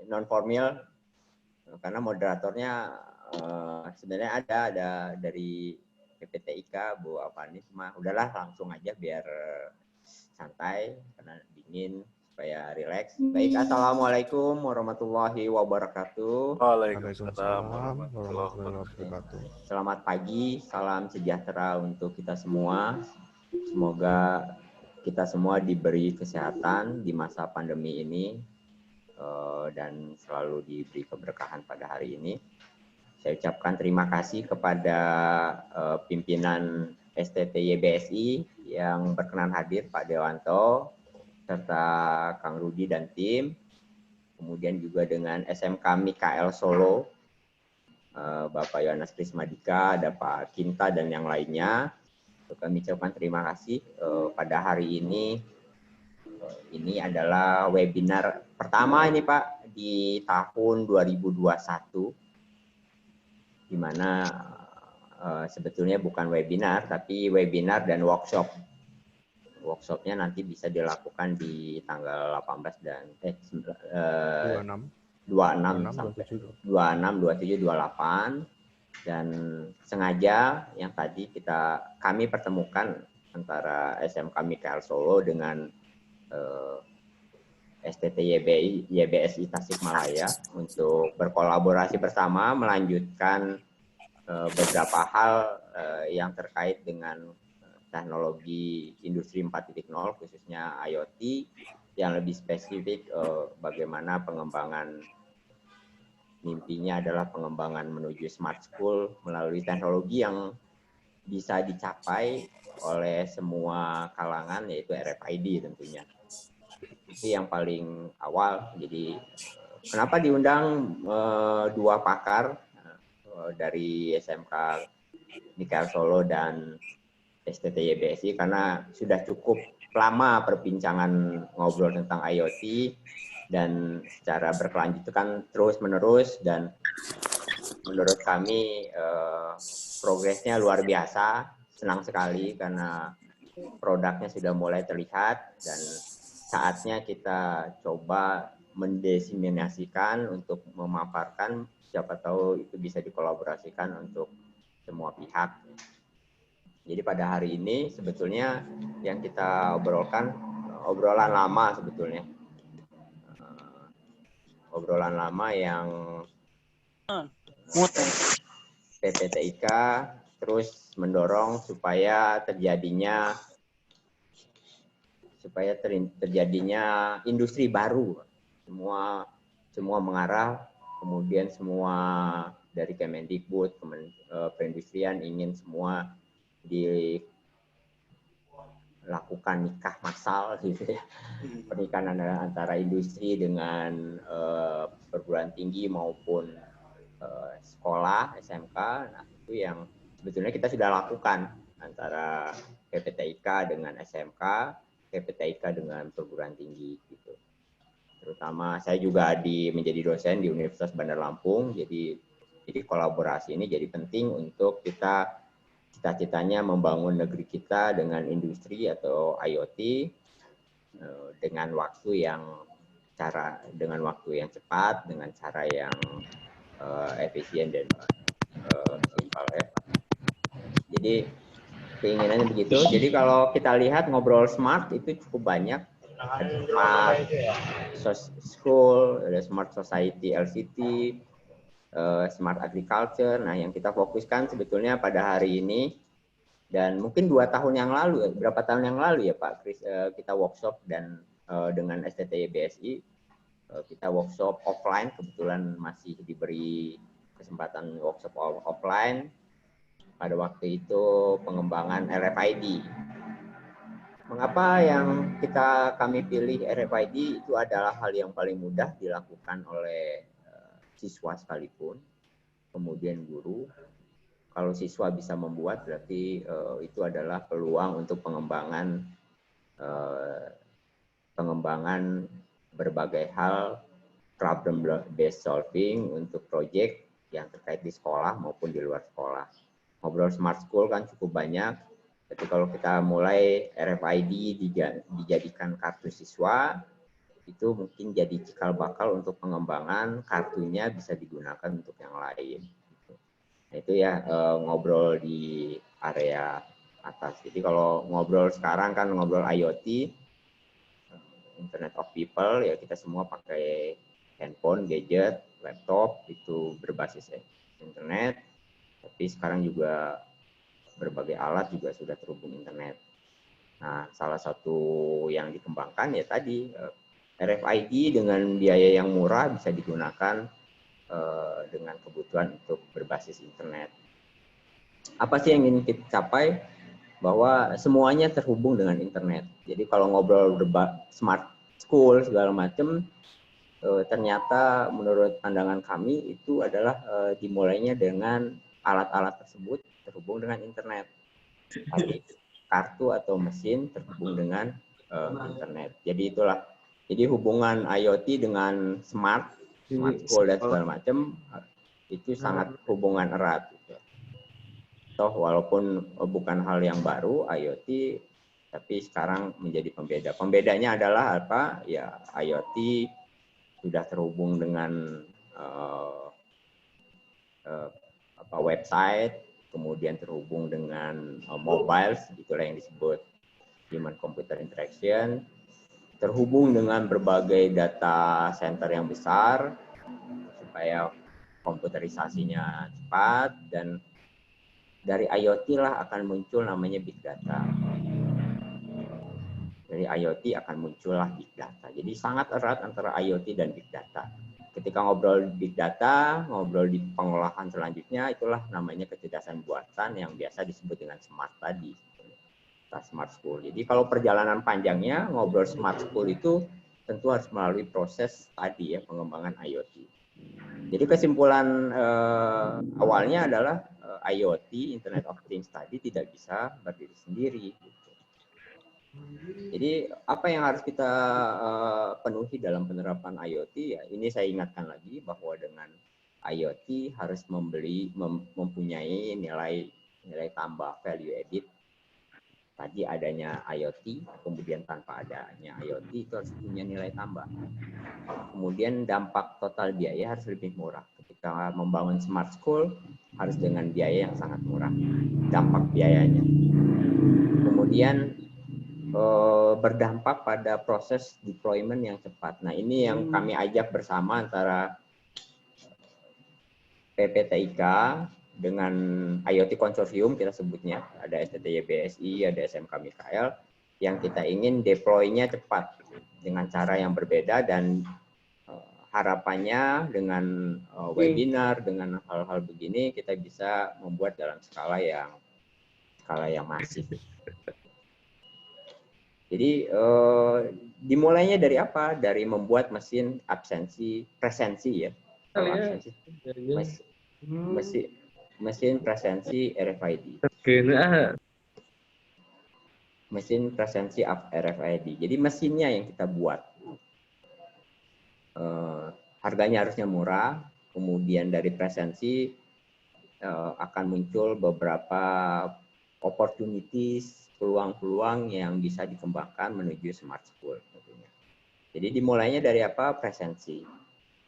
non formal karena moderatornya sebenarnya ada dari PPTIK Bu Avani, cuma udahlah langsung aja biar santai karena dingin supaya rileks. Baik, assalamualaikum warahmatullahi wabarakatuh. Waalaikumsalam warahmatullahi wabarakatuh. Selamat pagi, salam sejahtera untuk kita semua. Semoga kita semua diberi kesehatan di masa pandemi ini dan selalu diberi keberkahan pada hari ini. Saya ucapkan terima kasih kepada pimpinan STTYBSI yang berkenan hadir, Pak Dewanto, serta Kang Rudi dan tim. Kemudian juga dengan SMK Mikael Solo, Bapak Yohanes Prismadika, ada Pak Kinta dan yang lainnya. Kami ucapkan terima kasih pada hari ini. Ini adalah webinar pertama ini Pak di tahun 2021. Di mana sebetulnya bukan webinar, tapi webinar dan workshop. Workshopnya nanti bisa dilakukan di tanggal 18 dan 26 sampai 26, 27, 28. Dan sengaja yang tadi kami pertemukan antara SMK Mikael Solo dengan STTYBSI Tasikmalaya untuk berkolaborasi bersama melanjutkan beberapa hal yang terkait dengan teknologi industri 4.0 khususnya IoT, yang lebih spesifik bagaimana pengembangan mimpinya adalah pengembangan menuju smart school melalui teknologi yang bisa dicapai oleh semua kalangan, yaitu RFID tentunya. Itu yang paling awal. Jadi kenapa diundang dua pakar dari SMK Mikael Solo dan STTYBSI, karena sudah cukup lama perbincangan ngobrol tentang IoT dan secara berkelanjutan terus menerus, dan menurut kami progresnya luar biasa. Senang sekali karena produknya sudah mulai terlihat dan saatnya kita coba mendiseminasikan untuk memaparkan, siapa tahu itu bisa dikolaborasikan untuk semua pihak. Jadi pada hari ini sebetulnya yang kita obrolkan obrolan lama sebetulnya. Obrolan lama yang PPTIK terus mendorong supaya terjadinya industri baru. Semua mengarah, kemudian semua dari Kemendikbud, perindustrian ingin semua dilakukan nikah massal gitu ya. Pernikahan antara industri dengan perguruan tinggi maupun sekolah SMK. Nah, itu yang sebetulnya kita sudah lakukan antara PPTIK dengan SMK, PPTIK dengan perguruan tinggi gitu. Terutama saya juga menjadi dosen di Universitas Bandar Lampung, jadi kolaborasi ini jadi penting untuk kita cita-citanya membangun negeri kita dengan industri atau IoT dengan waktu yang cepat, dengan cara yang efisien dan simpel ya. Jadi keinginannya begitu. Jadi kalau kita lihat ngobrol smart itu cukup banyak. Ada smart school, ada smart society LCT, smart agriculture. Nah, yang kita fokuskan sebetulnya pada hari ini dan mungkin 2 tahun yang lalu, berapa tahun yang lalu ya Pak Kris, kita workshop dan dengan STTYBSI kita workshop offline, kebetulan masih diberi kesempatan workshop offline. Pada waktu itu pengembangan RFID. Mengapa yang kami pilih RFID? Itu adalah hal yang paling mudah dilakukan oleh siswa sekalipun, kemudian guru. Kalau siswa bisa membuat, berarti itu adalah peluang untuk pengembangan berbagai hal, problem based solving untuk proyek yang terkait di sekolah maupun di luar sekolah. Ngobrol smart school kan cukup banyak. Jadi kalau kita mulai RFID dijadikan kartu siswa, itu mungkin jadi cikal bakal untuk pengembangan kartunya bisa digunakan untuk yang lain. Nah, itu ya ngobrol di area atas. Jadi kalau ngobrol sekarang kan ngobrol IoT, Internet of People, ya kita semua pakai handphone, gadget, laptop, itu berbasis internet. Tapi sekarang juga berbagai alat juga sudah terhubung internet. Nah, salah satu yang dikembangkan ya tadi RFID dengan biaya yang murah bisa digunakan dengan kebutuhan untuk berbasis internet. Apa sih yang ingin kita capai? Bahwa semuanya terhubung dengan internet. Jadi kalau ngobrol smart school segala macam, ternyata menurut pandangan kami itu adalah dimulainya dengan alat-alat tersebut terhubung dengan internet. Tadi kartu atau mesin terhubung dengan internet. Jadi itulah. Jadi hubungan IoT dengan smart school dan segala macam itu sangat hubungan erat. Gitu. Toh walaupun bukan hal yang baru IoT, tapi sekarang menjadi pembeda. Pembedanya adalah apa? Ya IoT sudah terhubung dengan website, kemudian terhubung dengan mobile, itulah yang disebut human computer interaction, terhubung dengan berbagai data center yang besar supaya komputerisasinya cepat, dan dari IoT lah akan muncul namanya big data. Dari IoT akan muncullah big data. Jadi sangat erat antara IoT dan big data. Ketika ngobrol big data, ngobrol di pengolahan selanjutnya, itulah namanya kecerdasan buatan yang biasa disebut dengan smart tadi. Smart school. Jadi kalau perjalanan panjangnya ngobrol smart school itu tentu harus melalui proses tadi ya, pengembangan IoT. Jadi kesimpulan awalnya adalah IoT, Internet of Things tadi tidak bisa berdiri sendiri. Gitu. Jadi apa yang harus kita penuhi dalam penerapan IoT? Ya, ini saya ingatkan lagi bahwa dengan IoT harus mempunyai nilai tambah value added. Tadi adanya IoT, kemudian tanpa adanya IoT itu harus punya nilai tambah. Kemudian dampak total biaya harus lebih murah. Ketika membangun smart school harus dengan biaya yang sangat murah, dampak biayanya. Kemudian berdampak pada proses deployment yang cepat. Nah, ini yang kami ajak bersama antara PPTIK dengan IoT Consortium, kita sebutnya, ada STTY BSI, ada SMK Mikael, yang kita ingin deploy-nya cepat dengan cara yang berbeda, dan harapannya dengan webinar, dengan hal-hal begini, kita bisa membuat dalam skala yang masif. Jadi dimulainya dari apa? Dari membuat mesin presensi ya. Kalau absensi, mesin presensi RFID. Mesin presensi RFID. Jadi mesinnya yang kita buat. Harganya harusnya murah. Kemudian dari presensi akan muncul beberapa opportunities, peluang-peluang yang bisa dikembangkan menuju smart school. Tentunya. Jadi dimulainya dari apa? Presensi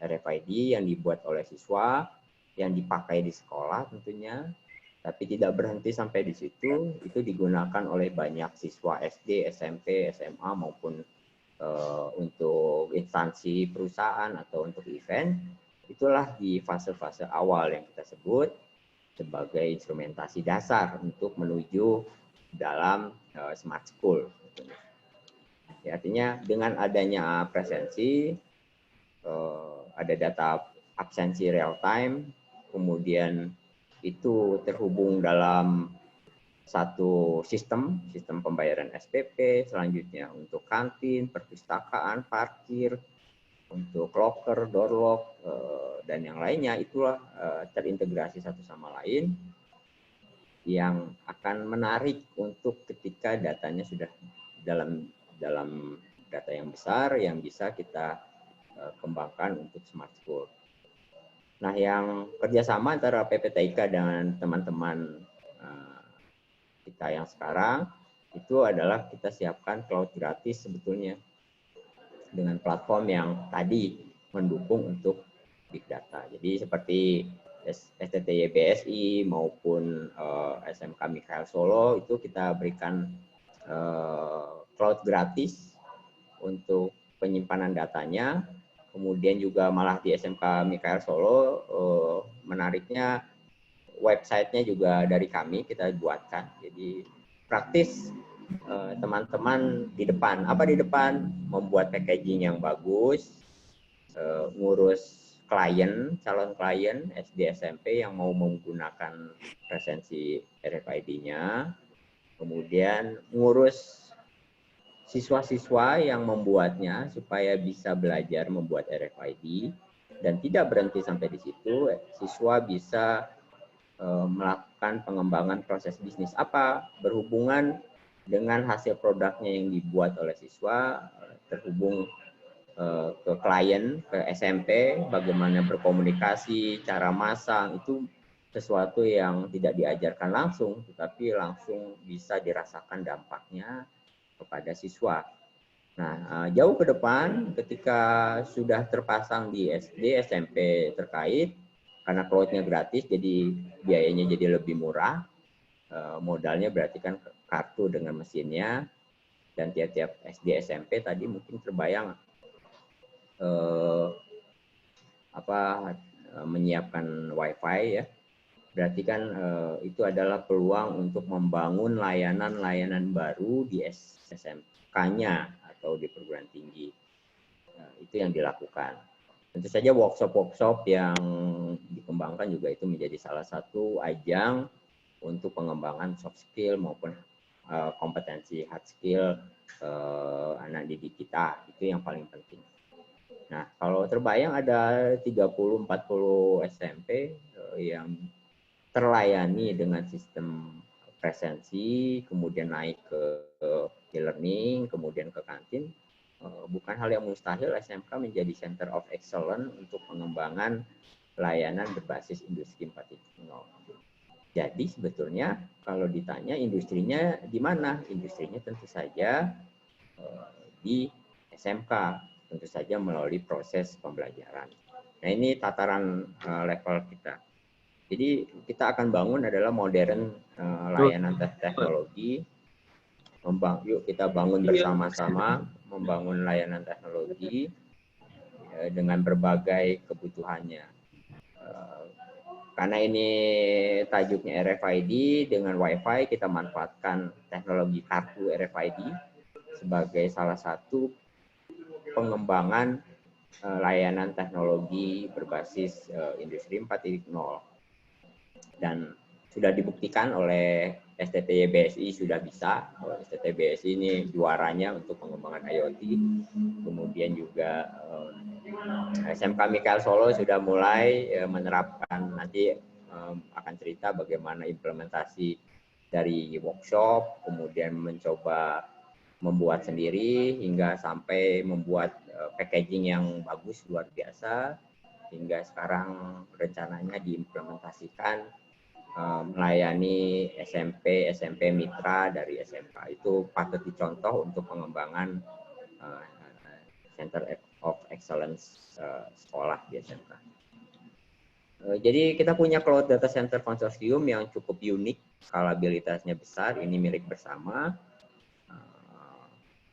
RFID yang dibuat oleh siswa, yang dipakai di sekolah tentunya, tapi tidak berhenti sampai di situ. Itu digunakan oleh banyak siswa SD, SMP, SMA maupun untuk instansi perusahaan atau untuk event. Itulah di fase-fase awal yang kita sebut sebagai instrumentasi dasar untuk menuju dalam smart school. Ya, artinya dengan adanya presensi, ada data absensi real time, kemudian itu terhubung dalam satu sistem pembayaran SPP, selanjutnya untuk kantin, perpustakaan, parkir, untuk locker, door lock, dan yang lainnya, itulah terintegrasi satu sama lain yang akan menarik untuk ketika datanya sudah dalam data yang besar yang bisa kita kembangkan untuk smart school. Nah, yang kerjasama antara PPTIK dan teman-teman kita yang sekarang itu adalah kita siapkan cloud gratis sebetulnya dengan platform yang tadi mendukung untuk big data. Jadi seperti STTY BSI maupun SMK Mikael Solo itu kita berikan cloud gratis untuk penyimpanan datanya. Kemudian juga malah di SMK Mikael Solo menariknya websitenya juga dari kami kita buatkan. Jadi praktis teman-teman di depan. Apa di depan? Membuat packaging yang bagus, ngurus klien, calon klien SD SMP yang mau menggunakan presensi RFID-nya, kemudian ngurus siswa-siswa yang membuatnya supaya bisa belajar membuat RFID, dan tidak berhenti sampai di situ, siswa bisa melakukan pengembangan proses bisnis apa berhubungan dengan hasil produknya yang dibuat oleh siswa, terhubung ke klien, ke SMP, bagaimana berkomunikasi, cara masang, itu sesuatu yang tidak diajarkan langsung, tetapi langsung bisa dirasakan dampaknya kepada siswa. Nah, jauh ke depan, ketika sudah terpasang di SD, SMP terkait, karena cloud-nya gratis, jadi biayanya jadi lebih murah, modalnya berarti kan kartu dengan mesinnya, dan tiap-tiap SD, SMP tadi mungkin terbayang menyiapkan WiFi ya, berarti kan itu adalah peluang untuk membangun layanan-layanan baru di SMK-nya atau di perguruan tinggi. Itu yang dilakukan. Tentu saja workshop-workshop yang dikembangkan juga itu menjadi salah satu ajang untuk pengembangan soft skill maupun kompetensi hard skill anak didik kita. Itu yang paling penting. Nah, kalau terbayang ada 30-40 SMP yang terlayani dengan sistem presensi, kemudian naik ke e-learning, kemudian ke kantin, bukan hal yang mustahil SMK menjadi Center of Excellence untuk pengembangan layanan berbasis industri 4.0. Jadi sebetulnya kalau ditanya industrinya di mana? Industrinya tentu saja di SMK. Tentu saja melalui proses pembelajaran. Nah, ini tataran level kita. Jadi kita akan bangun adalah modern layanan teknologi. Yuk kita bangun bersama-sama membangun layanan teknologi dengan berbagai kebutuhannya. Karena ini tajuknya RFID, dengan WiFi kita manfaatkan teknologi kartu RFID sebagai salah satu pengembangan layanan teknologi berbasis industri 4.0, dan sudah dibuktikan oleh STTY BSI sudah bisa. STTY BSI ini juaranya untuk pengembangan IoT. Kemudian juga SMK Mikael Solo sudah mulai menerapkan, nanti akan cerita bagaimana implementasi dari workshop, kemudian mencoba membuat sendiri hingga sampai membuat packaging yang bagus luar biasa, hingga sekarang rencananya diimplementasikan melayani SMP mitra dari SMK. Itu patut dicontoh untuk pengembangan Center of Excellence sekolah di SMK. Jadi kita punya Cloud Data Center Consortium yang cukup unik, skalabilitasnya besar, ini milik bersama.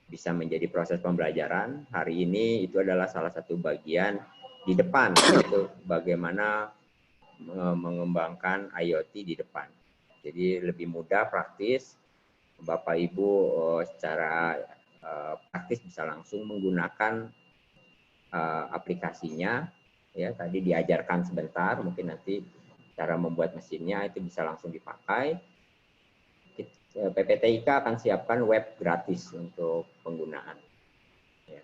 Bisa menjadi proses pembelajaran. Hari ini itu adalah salah satu bagian di depan, yaitu bagaimana mengembangkan IoT di depan. Jadi lebih mudah, praktis. Bapak Ibu secara praktis bisa langsung menggunakan aplikasinya. Ya, tadi diajarkan sebentar, mungkin nanti cara membuat mesinnya itu bisa langsung dipakai. PPTIK akan siapkan web gratis untuk penggunaan. Ya,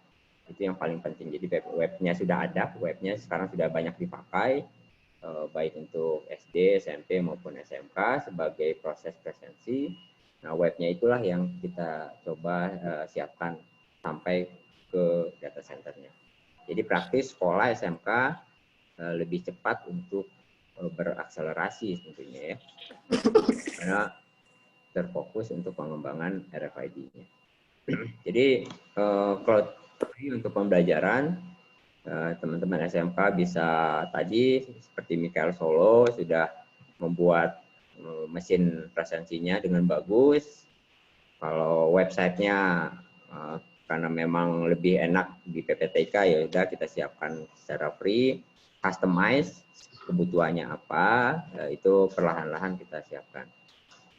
itu yang paling penting. Jadi webnya sudah ada, webnya sekarang sudah banyak dipakai, baik untuk SD, SMP maupun SMK sebagai proses presensi. Nah, webnya itulah yang kita coba siapkan sampai ke data centernya. Jadi praktis sekolah SMK lebih cepat untuk berakselerasi tentunya ya. Karena terfokus untuk pengembangan RFID-nya. Jadi cloud Untuk pembelajaran, teman-teman SMK bisa tadi seperti Mikael Solo sudah membuat mesin presensinya dengan bagus. Kalau websitenya karena memang lebih enak di PPTK, ya udah kita siapkan secara free, customize kebutuhannya apa, itu perlahan-lahan kita siapkan.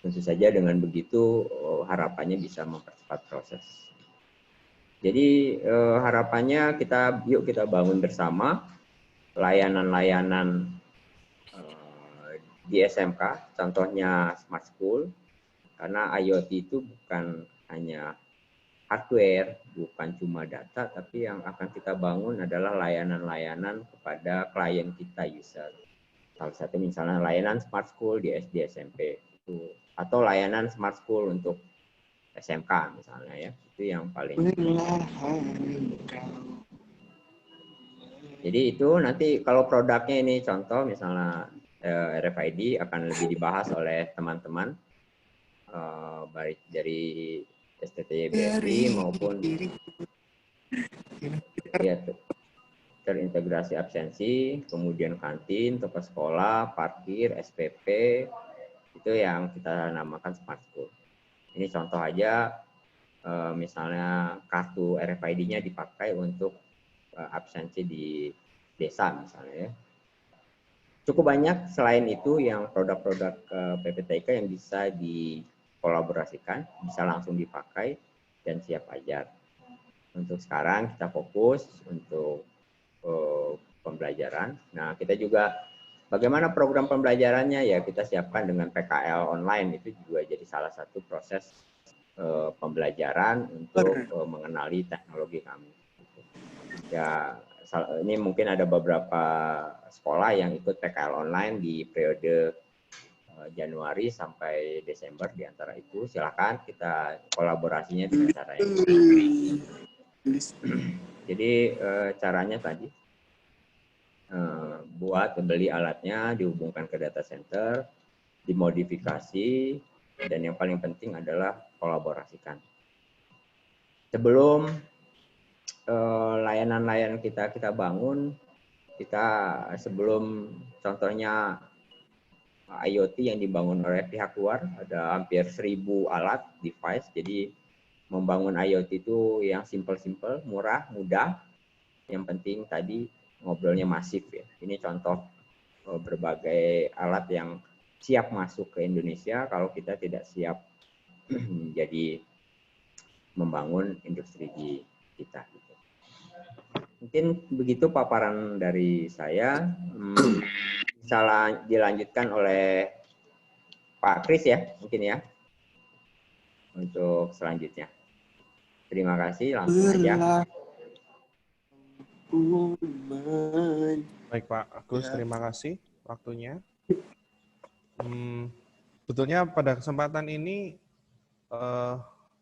Tentu saja dengan begitu harapannya bisa mempercepat proses. Jadi harapannya yuk kita bangun bersama layanan-layanan di SMK, contohnya Smart School, karena IoT itu bukan hanya hardware, bukan cuma data, tapi yang akan kita bangun adalah layanan-layanan kepada klien kita, user. Salah satu misalnya layanan Smart School di SD SMP itu, atau layanan Smart School untuk SMK misalnya ya, itu yang paling. Jadi itu nanti kalau produknya ini contoh misalnya RFID akan lebih dibahas oleh teman-teman baik dari STTY BSI maupun ya, terintegrasi absensi, kemudian kantin, toko sekolah, parkir, SPP, itu yang kita namakan Smart School. Ini contoh aja, misalnya kartu RFID-nya dipakai untuk absensi di desa misalnya ya. Cukup banyak selain itu yang produk-produk PPTK yang bisa dikolaborasikan, bisa langsung dipakai dan siap ajar. Untuk sekarang kita fokus untuk pembelajaran. Nah, kita juga bagaimana program pembelajarannya ya kita siapkan dengan PKL online, itu juga jadi salah satu proses pembelajaran untuk mengenali teknologi kami. Ya, ini mungkin ada beberapa sekolah yang ikut PKL online di periode Januari sampai Desember, di antara itu silakan kita kolaborasinya dengan cara yang jadi caranya tadi buat beli alatnya, dihubungkan ke data center, dimodifikasi, dan yang paling penting adalah kolaborasikan. Sebelum layanan-layanan kita bangun, kita sebelum contohnya IoT yang dibangun oleh pihak luar, ada hampir 1000 alat device, jadi membangun IoT itu yang simple-simple, murah, mudah, yang penting tadi ngobrolnya masif ya. Ini contoh berbagai alat yang siap masuk ke Indonesia kalau kita tidak siap jadi membangun industri di kita. Mungkin begitu paparan dari saya. Bisa dilanjutkan oleh Pak Kris ya, mungkin ya, untuk selanjutnya. Terima kasih, langsung aja. Baik Pak Agus, terima kasih waktunya. Sebetulnya pada kesempatan ini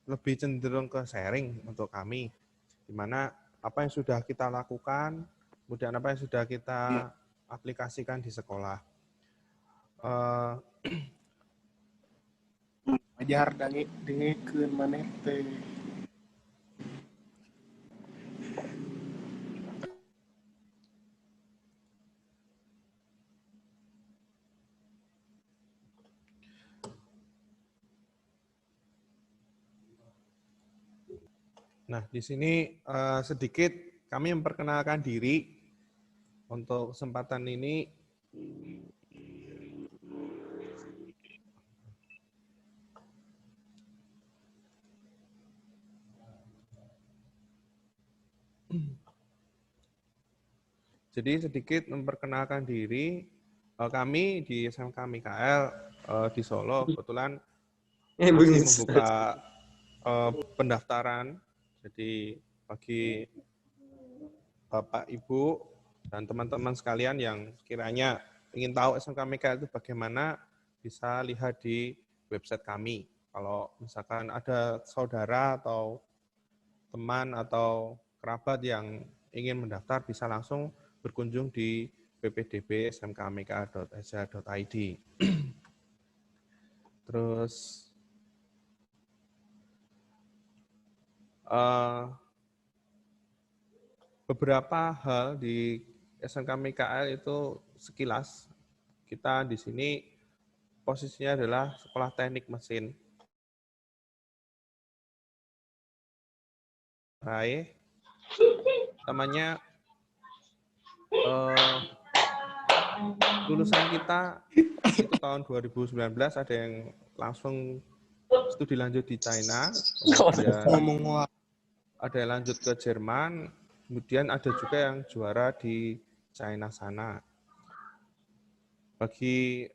lebih cenderung ke sharing untuk kami, di mana apa yang sudah kita lakukan, kemudian apa yang sudah kita aplikasikan di sekolah. Ajar dengekeun maneh teh. Nah, di sini sedikit kami memperkenalkan diri untuk kesempatan ini. Jadi sedikit memperkenalkan diri, kami di SMK Mikael di Solo kebetulan masih membuka pendaftaran. Jadi bagi Bapak, Ibu, dan teman-teman sekalian yang kiranya ingin tahu SMK Mikael itu bagaimana, bisa lihat di website kami. Kalau misalkan ada saudara atau teman atau kerabat yang ingin mendaftar, bisa langsung berkunjung di ppdb.smkmika.sh.id. Terus beberapa hal di SMK MIKL itu sekilas. Kita di sini posisinya adalah sekolah teknik mesin. Namanya lulusan kita itu tahun 2019 ada yang langsung studi lanjut di China, kemudian ada yang lanjut ke Jerman, kemudian ada juga yang juara di China sana. Bagi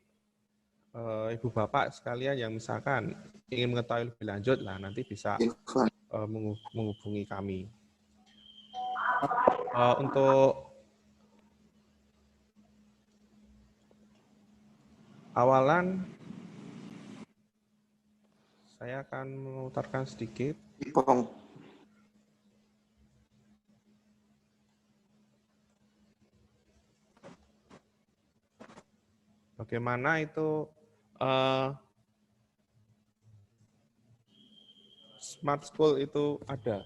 ibu bapak sekalian yang misalkan ingin mengetahui lebih lanjut, lah nanti bisa menghubungi kami. Untuk awalan, saya akan memutarkan sedikit. Bagaimana itu Smart School itu ada.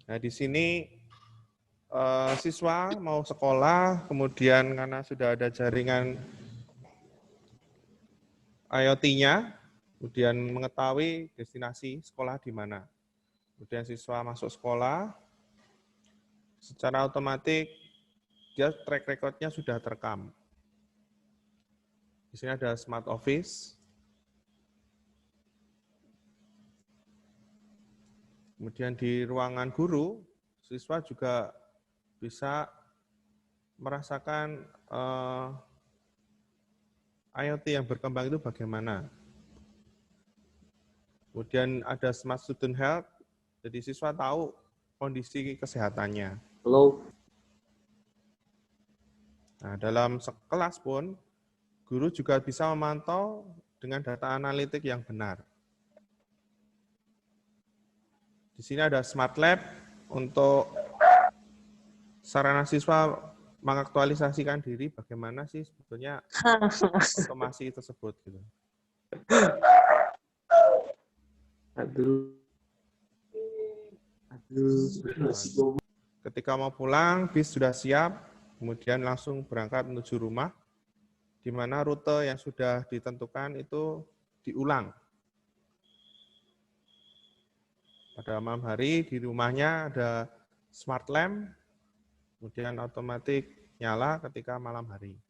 Nah, di sini siswa mau sekolah, kemudian karena sudah ada jaringan IoT-nya, kemudian mengetahui destinasi sekolah di mana. Kemudian siswa masuk sekolah, secara otomatis dia track record-nya sudah terekam. Di sini ada Smart Office. Kemudian di ruangan guru, siswa juga bisa merasakan IoT yang berkembang itu bagaimana. Kemudian ada Smart Student Health, jadi siswa tahu kondisi kesehatannya. Nah, dalam kelas pun, guru juga bisa memantau dengan data analitik yang benar. Di sini ada Smart Lab untuk sarana siswa mengaktualisasikan diri bagaimana sih sebetulnya otomasi tersebut. Gitu. Ketika mau pulang, bis sudah siap, kemudian langsung berangkat menuju rumah, di mana rute yang sudah ditentukan itu diulang. Pada malam hari di rumahnya ada smart lamp, kemudian otomatis nyala ketika malam hari.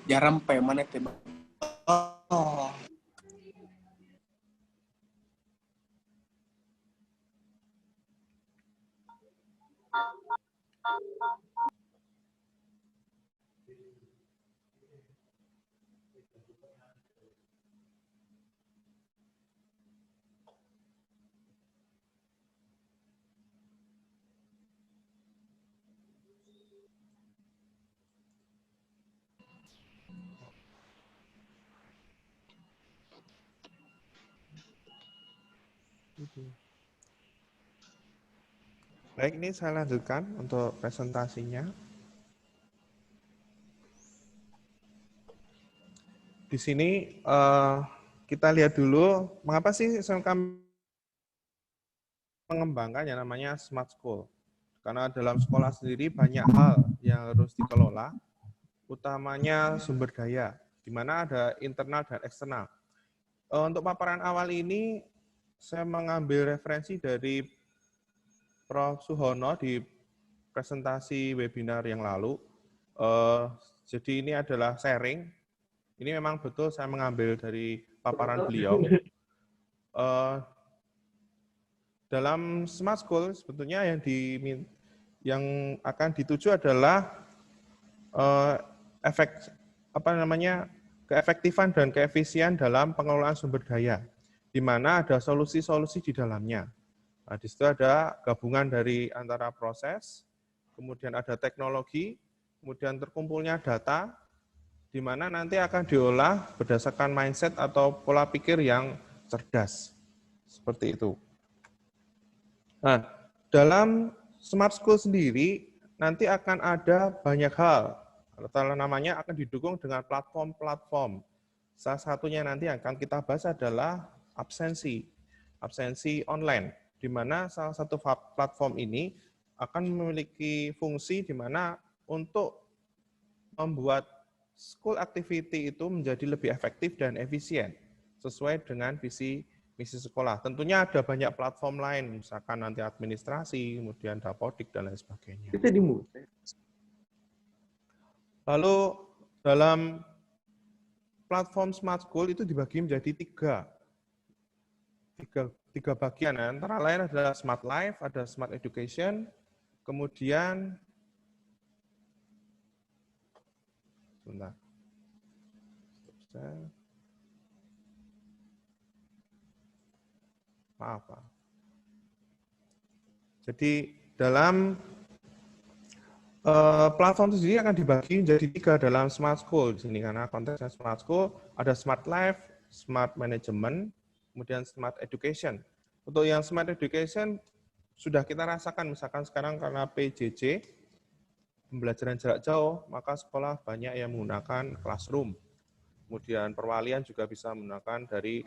Jarang mana teh. Oh. Baik, ini saya lanjutkan untuk presentasinya. Di sini kita lihat dulu mengapa sih SMK mengembangkan yang namanya Smart School. Karena dalam sekolah sendiri banyak hal yang harus dikelola, utamanya sumber daya, di mana ada internal dan eksternal. Untuk paparan awal ini, saya mengambil referensi dari Prof. Suhono di presentasi webinar yang lalu. Jadi ini adalah sharing. Ini memang betul saya mengambil dari paparan beliau. Dalam Smart School sebetulnya yang akan dituju adalah keefektifan dan keefisien dalam pengelolaan sumber daya, di mana ada solusi-solusi di dalamnya. Nah, di situ ada gabungan dari antara proses, kemudian ada teknologi, kemudian terkumpulnya data, di mana nanti akan diolah berdasarkan mindset atau pola pikir yang cerdas. Seperti itu. Nah, dalam Smart School sendiri nanti akan ada banyak hal. Kalau namanya akan didukung dengan platform-platform. Salah satunya nanti akan kita bahas adalah absensi online, di mana salah satu platform ini akan memiliki fungsi di mana untuk membuat school activity itu menjadi lebih efektif dan efisien sesuai dengan visi misi sekolah. Tentunya ada banyak platform lain, misalkan nanti administrasi, kemudian dapodik, dan lain sebagainya. Lalu dalam platform Smart School itu dibagi menjadi tiga bagian. Antara lain adalah Smart Life, ada Smart Education, kemudian sebentar. Maaf, Pak. Jadi dalam platform sendiri akan dibagi menjadi 3 dalam Smart School di sini, karena konteksnya Smart School ada Smart Life, Smart Management, kemudian Smart Education. Untuk yang Smart Education sudah kita rasakan, misalkan sekarang karena PJJ, pembelajaran jarak jauh, maka sekolah banyak yang menggunakan Classroom. Kemudian perwalian juga bisa menggunakan dari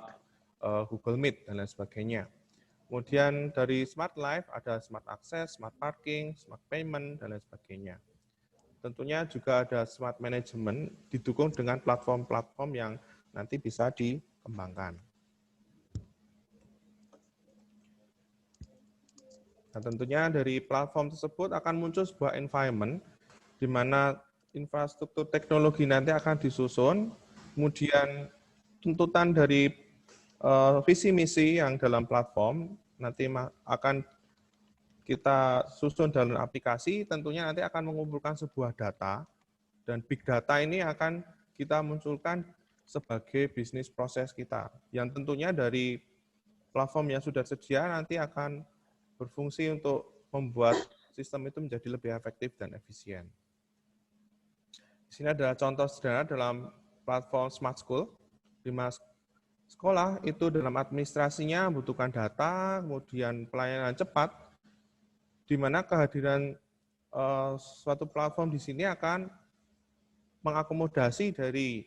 Google Meet dan lain sebagainya. Kemudian dari Smart Life ada Smart Access, Smart Parking, Smart Payment, dan lain sebagainya. Tentunya juga ada Smart Management didukung dengan platform-platform yang nanti bisa dikembangkan. Nah, tentunya dari platform tersebut akan muncul sebuah environment di mana infrastruktur teknologi nanti akan disusun, kemudian tuntutan dari visi misi yang dalam platform nanti akan kita susun dalam aplikasi, tentunya nanti akan mengumpulkan sebuah data, dan big data ini akan kita munculkan sebagai bisnis proses kita, yang tentunya dari platform yang sudah sedia nanti akan berfungsi untuk membuat sistem itu menjadi lebih efektif dan efisien. Di sini adalah contoh sederhana dalam platform Smart School, di mana sekolah itu dalam administrasinya membutuhkan data, kemudian pelayanan cepat, di mana kehadiran suatu platform di sini akan mengakomodasi dari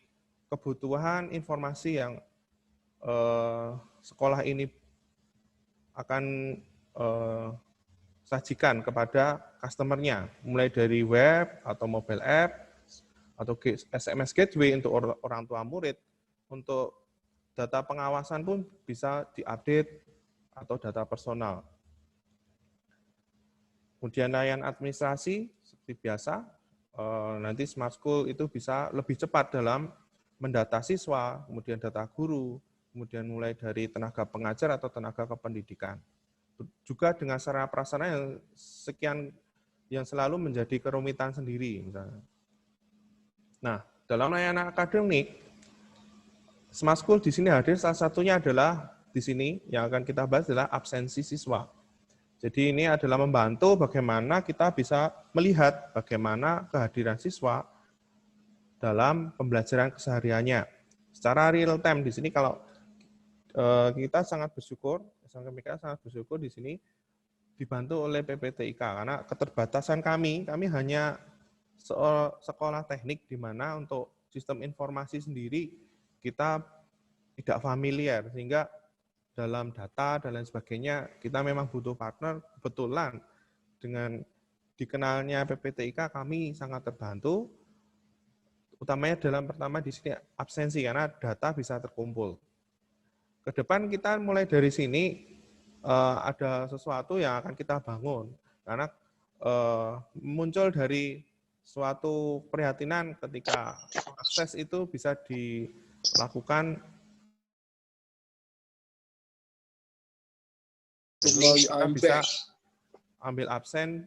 kebutuhan informasi yang sekolah ini akan sajikan kepada customer-nya, mulai dari web atau mobile app, atau SMS gateway untuk orang tua murid, untuk data pengawasan pun bisa diupdate atau data personal. Kemudian layanan administrasi seperti biasa, nanti Smart School itu bisa lebih cepat dalam mendata siswa, kemudian data guru, kemudian mulai dari tenaga pengajar atau tenaga kependidikan. Juga dengan sarana prasarana yang sekian yang selalu menjadi kerumitan sendiri. Misalnya. Nah, dalam layanan akademik, Smart School di sini hadir, salah satunya adalah di sini yang akan kita bahas adalah absensi siswa. Jadi ini adalah membantu bagaimana kita bisa melihat bagaimana kehadiran siswa dalam pembelajaran kesehariannya. Secara real time di sini kalau kita sangat bersyukur, SMK sangat bersyukur di sini dibantu oleh PPTIK karena keterbatasan kami hanya sekolah teknik di mana untuk sistem informasi sendiri kita tidak familiar, sehingga dalam data dan lain sebagainya kita memang butuh partner. Kebetulan dengan dikenalnya PPTIK kami sangat terbantu, utamanya dalam pertama di sini absensi karena data bisa terkumpul. Ke depan kita mulai dari sini ada sesuatu yang akan kita bangun karena muncul dari suatu prihatinan ketika akses itu bisa dilakukan kita bisa ambil absen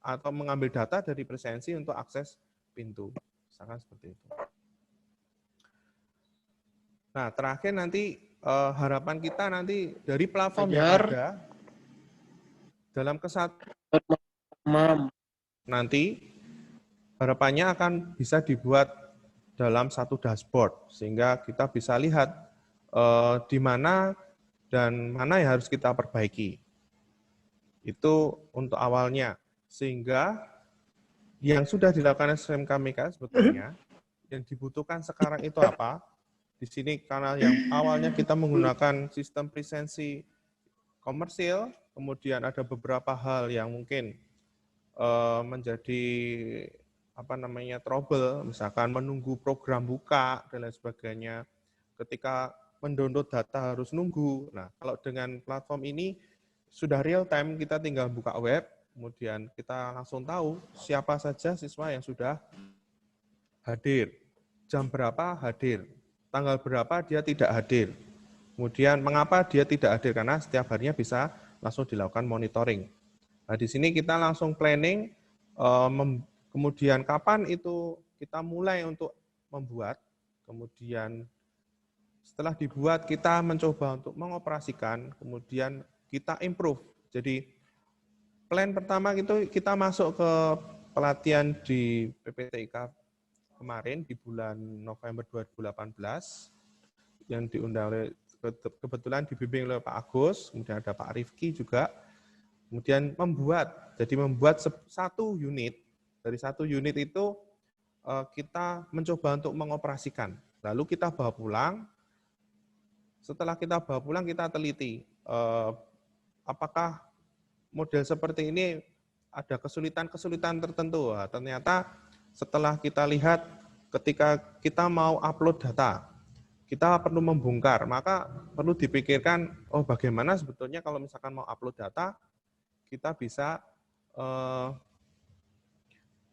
atau mengambil data dari presensi untuk akses pintu. Misalkan seperti itu. Nah, terakhir nanti harapan kita nanti dari platform yang ada dalam kesatuan nanti harapannya akan bisa dibuat dalam satu dashboard sehingga kita bisa lihat di mana dan mana yang harus kita perbaiki. Itu untuk awalnya. Sehingga yang sudah dilakukan SMK MIKA sebetulnya, yang dibutuhkan sekarang itu apa? Di sini karena yang awalnya kita menggunakan sistem presensi komersil, kemudian ada beberapa hal yang mungkin menjadi trouble, misalkan menunggu program buka dan lain sebagainya. Ketika mendownload data harus nunggu. Nah, kalau dengan platform ini sudah real time, kita tinggal buka web, kemudian kita langsung tahu siapa saja siswa yang sudah hadir, jam berapa hadir, tanggal berapa dia tidak hadir. Kemudian mengapa dia tidak hadir, karena setiap harinya bisa langsung dilakukan monitoring. Nah, di sini kita langsung planning, kemudian kapan itu kita mulai untuk membuat, kemudian setelah dibuat kita mencoba untuk mengoperasikan, kemudian kita improve. Jadi plan pertama itu kita masuk ke pelatihan di PPTIK kemarin di bulan November 2018 yang diundang oleh, kebetulan dibimbing oleh Pak Agus, kemudian ada Pak Rifki juga. Kemudian membuat satu unit, dari satu unit itu kita mencoba untuk mengoperasikan. Lalu kita bawa pulang, setelah kita bawa pulang kita teliti apakah model seperti ini ada kesulitan-kesulitan tertentu. Nah, ternyata setelah kita lihat ketika kita mau upload data, kita perlu membongkar, maka perlu dipikirkan, oh bagaimana sebetulnya kalau misalkan mau upload data, kita bisa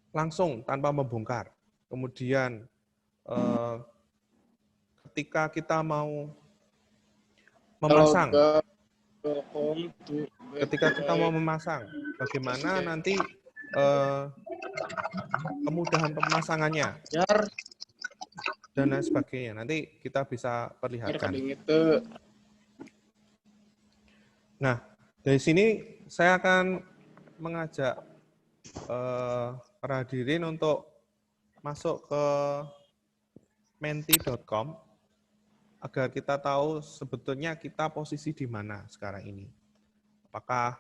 langsung tanpa membongkar. Kemudian ketika kita mau memasang, bagaimana nanti kemudahan pemasangannya dan lain sebagainya. Nanti kita bisa perlihatkan. Nah, dari sini saya akan mengajak para hadirin untuk masuk ke menti.com agar kita tahu sebetulnya kita posisi di mana sekarang ini. Apakah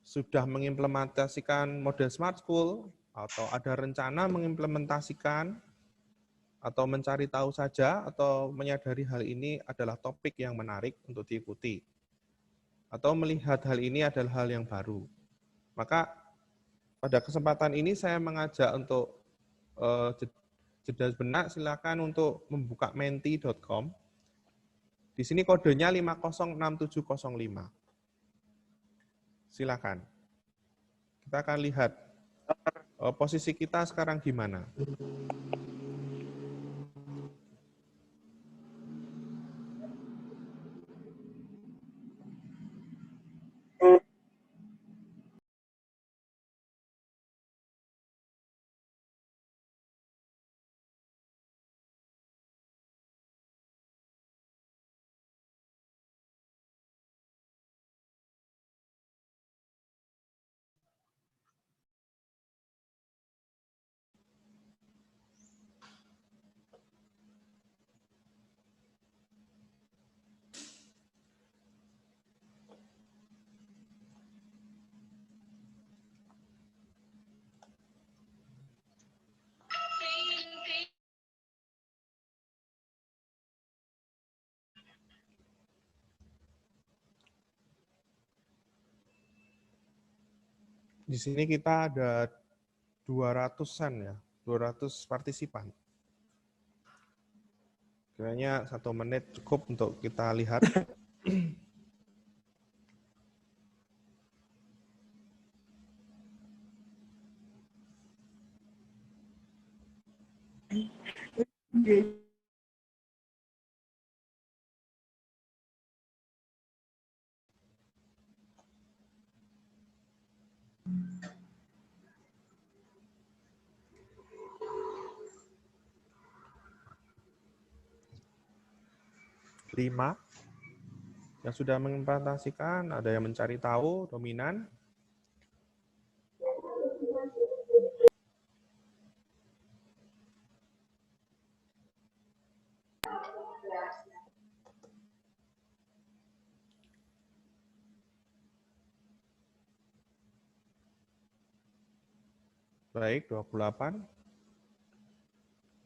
sudah mengimplementasikan model Smart School, atau ada rencana mengimplementasikan, atau mencari tahu saja, atau menyadari hal ini adalah topik yang menarik untuk diikuti, atau melihat hal ini adalah hal yang baru. Maka pada kesempatan ini saya mengajak untuk jeda sejenak, silakan untuk membuka menti.com. Di sini kodenya 506705. Silakan. Kita akan lihat posisi kita sekarang di mana. Di sini kita ada 200-an ya, 200 partisipan. Kiranya 1 menit cukup untuk kita lihat. Lima yang sudah mengimplementasikan, ada yang mencari tahu, dominan. Baik, 28,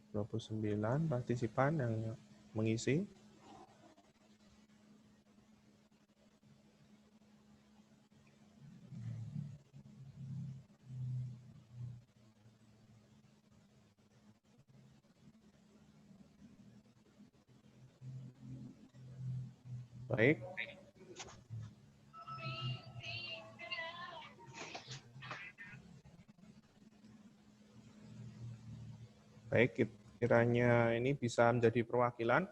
29 partisipan yang mengisi. Baik. Baik, kiranya ini bisa menjadi perwakilan.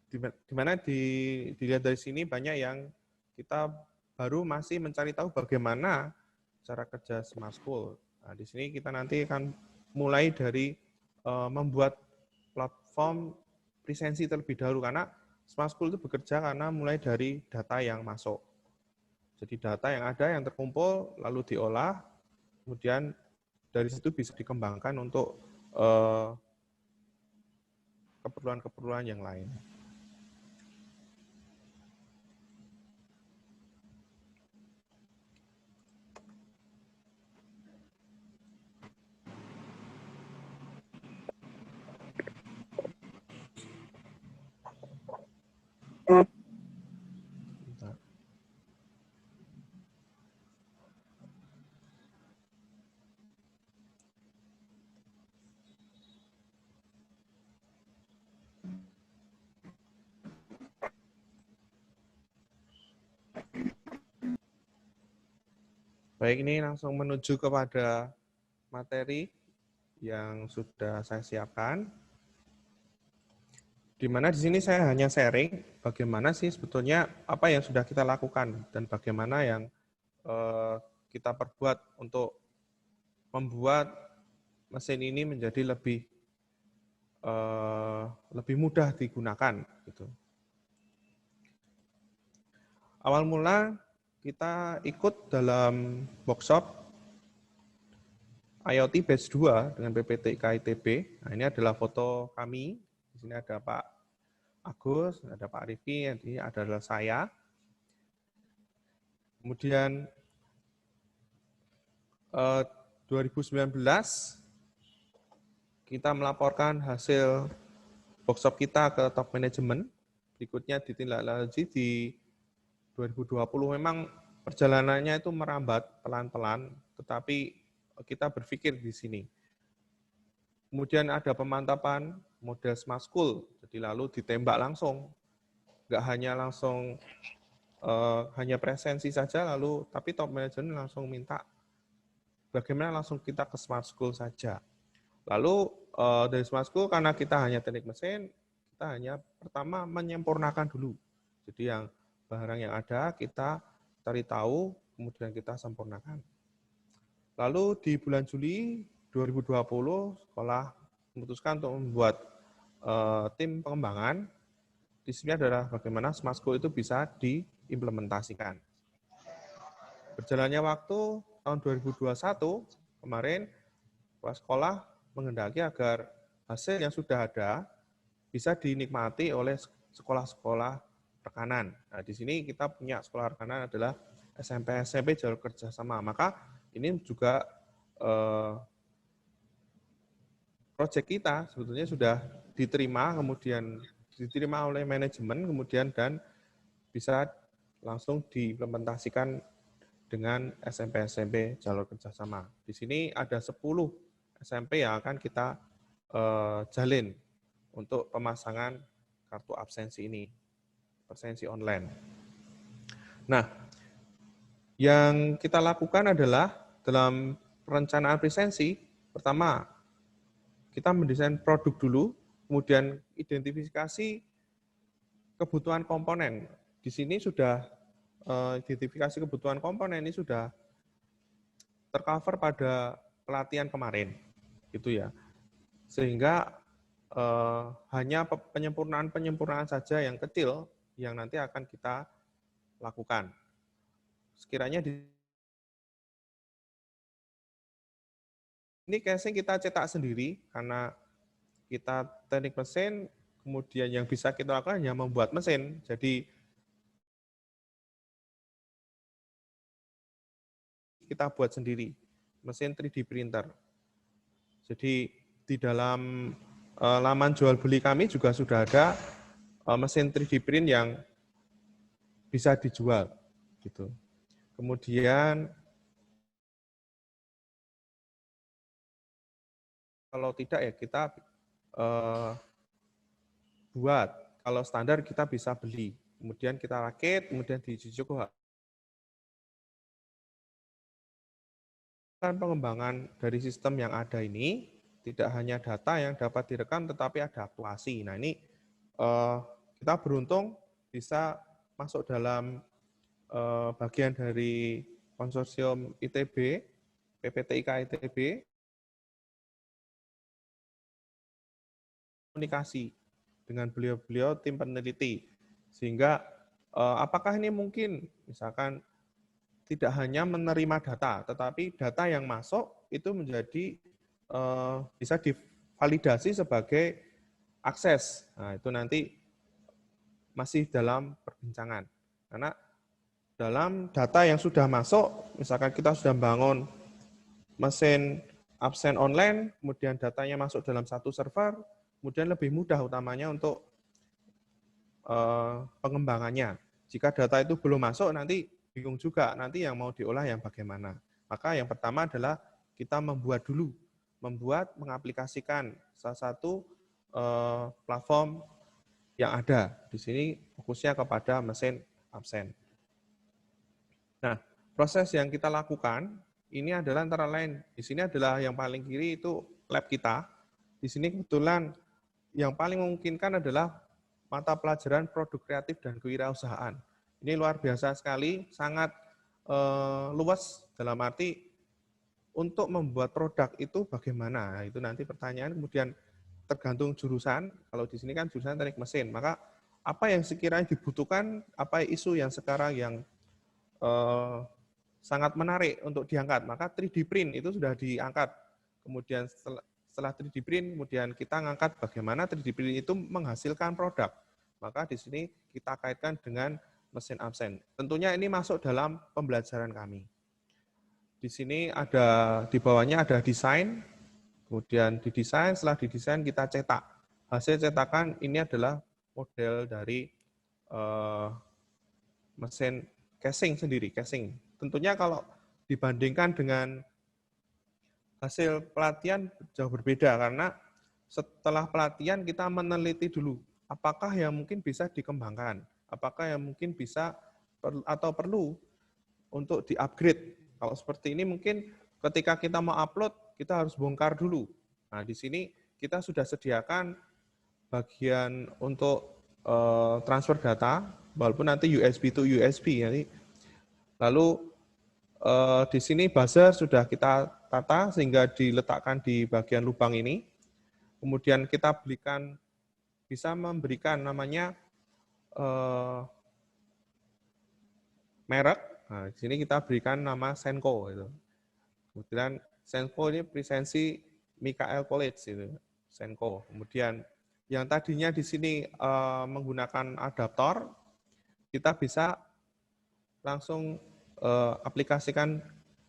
Di mana dilihat dari sini banyak yang kita baru masih mencari tahu bagaimana cara kerja Smart School. Nah, di sini kita nanti akan mulai dari membuat platform presensi terlebih dahulu, karena Smart School itu bekerja karena mulai dari data yang masuk. Jadi data yang ada yang terkumpul lalu diolah, kemudian dari situ bisa dikembangkan untuk keperluan-keperluan yang lain. Baik, ini langsung menuju kepada materi yang sudah saya siapkan. Di mana di sini saya hanya sharing bagaimana sih sebetulnya apa yang sudah kita lakukan dan bagaimana yang kita perbuat untuk membuat mesin ini menjadi lebih mudah digunakan. Gitu. Awal mula kita ikut dalam workshop IoT Batch 2 dengan PPT KITB. Nah, ini adalah foto kami. Di sini ada Pak Agus, ada Pak Arifi, ini adalah saya. Kemudian 2019 kita melaporkan hasil workshop kita ke top management. Berikutnya ditindaklanjuti di 2020. Memang perjalanannya itu merambat pelan-pelan, tetapi kita berpikir di sini. Kemudian ada pemantapan model Smart School, jadi lalu ditembak langsung, nggak hanya langsung hanya presensi saja, lalu tapi top management langsung minta bagaimana langsung kita ke Smart School saja. Lalu dari Smart School karena kita hanya teknik mesin, kita hanya pertama menyempurnakan dulu. Jadi yang barang yang ada kita cari tahu, kemudian kita sempurnakan. Lalu di bulan Juli 2020, sekolah memutuskan untuk membuat tim pengembangan. Di sini adalah bagaimana Smart School itu bisa diimplementasikan. Berjalannya waktu tahun 2021, kemarin kepala sekolah menghendaki agar hasil yang sudah ada bisa dinikmati oleh sekolah-sekolah rekanan. Nah, di sini kita punya sekolah rekanan adalah SMP jalur kerjasama. Maka ini juga proyek kita sebetulnya sudah diterima, kemudian diterima oleh manajemen, kemudian dan bisa langsung diimplementasikan dengan SMP jalur kerjasama. Di sini ada 10 SMP yang akan kita jalin untuk pemasangan kartu absensi ini, absensi online. Nah, yang kita lakukan adalah dalam perencanaan presensi, pertama, kita mendesain produk dulu, kemudian identifikasi kebutuhan komponen. Di sini sudah identifikasi kebutuhan komponen ini sudah tercover pada pelatihan kemarin, gitu ya. Sehingga hanya penyempurnaan saja yang kecil yang nanti akan kita lakukan. Sekiranya ini casing kita cetak sendiri karena kita teknik mesin, kemudian yang bisa kita lakukan hanya membuat mesin. Jadi kita buat sendiri, mesin 3D printer. Jadi di dalam laman jual beli kami juga sudah ada mesin 3D print yang bisa dijual gitu. Kemudian kalau tidak ya kita buat. Kalau standar kita bisa beli. Kemudian kita rakit, kemudian diuji coba. Pengembangan dari sistem yang ada ini tidak hanya data yang dapat direkam, tetapi ada aktuasi. Nah ini kita beruntung bisa masuk dalam bagian dari konsorsium ITB, PPTIK ITB, komunikasi dengan beliau-beliau tim peneliti. Sehingga apakah ini mungkin misalkan tidak hanya menerima data, tetapi data yang masuk itu menjadi bisa divalidasi sebagai akses. Nah, itu nanti masih dalam perbincangan. Karena dalam data yang sudah masuk, misalkan kita sudah bangun mesin absen online, kemudian datanya masuk dalam satu server, kemudian lebih mudah utamanya untuk pengembangannya. Jika data itu belum masuk, nanti bingung juga nanti yang mau diolah yang bagaimana. Maka yang pertama adalah kita membuat dulu, mengaplikasikan salah satu platform yang ada. Di sini fokusnya kepada mesin absen. Nah, proses yang kita lakukan ini adalah antara lain, di sini adalah yang paling kiri itu lab kita. Di sini kebetulan yang paling memungkinkan adalah mata pelajaran produk kreatif dan kewirausahaan. Ini luar biasa sekali, sangat luas dalam arti untuk membuat produk itu bagaimana. Nah, itu nanti pertanyaan, kemudian tergantung jurusan. Kalau di sini kan jurusan teknik mesin, maka apa yang sekiranya dibutuhkan, apa isu yang sekarang yang sangat menarik untuk diangkat, maka 3D print itu sudah diangkat. Kemudian setelah 3D print, kemudian kita ngangkat bagaimana 3D print itu menghasilkan produk. Maka di sini kita kaitkan dengan mesin absen. Tentunya ini masuk dalam pembelajaran kami. Di sini ada, di bawahnya ada desain, kemudian didesain, setelah didesain kita cetak. Hasil cetakan ini adalah model dari mesin casing sendiri, casing. Tentunya kalau dibandingkan dengan hasil pelatihan jauh berbeda, karena setelah pelatihan kita meneliti dulu, apakah yang mungkin bisa dikembangkan, apakah yang mungkin bisa atau perlu untuk di-upgrade. Kalau seperti ini mungkin ketika kita mau upload, kita harus bongkar dulu. Nah, di sini kita sudah sediakan bagian untuk transfer data, walaupun nanti USB to USB. Lalu di sini buzzer sudah kita tata sehingga diletakkan di bagian lubang ini. Kemudian kita bisa memberikan namanya merek. Nah, di sini kita berikan nama Senko. Gitu. Kemudian Senko ini presensi Mikael College, itu Senko. Kemudian yang tadinya di sini menggunakan adaptor, kita bisa langsung aplikasikan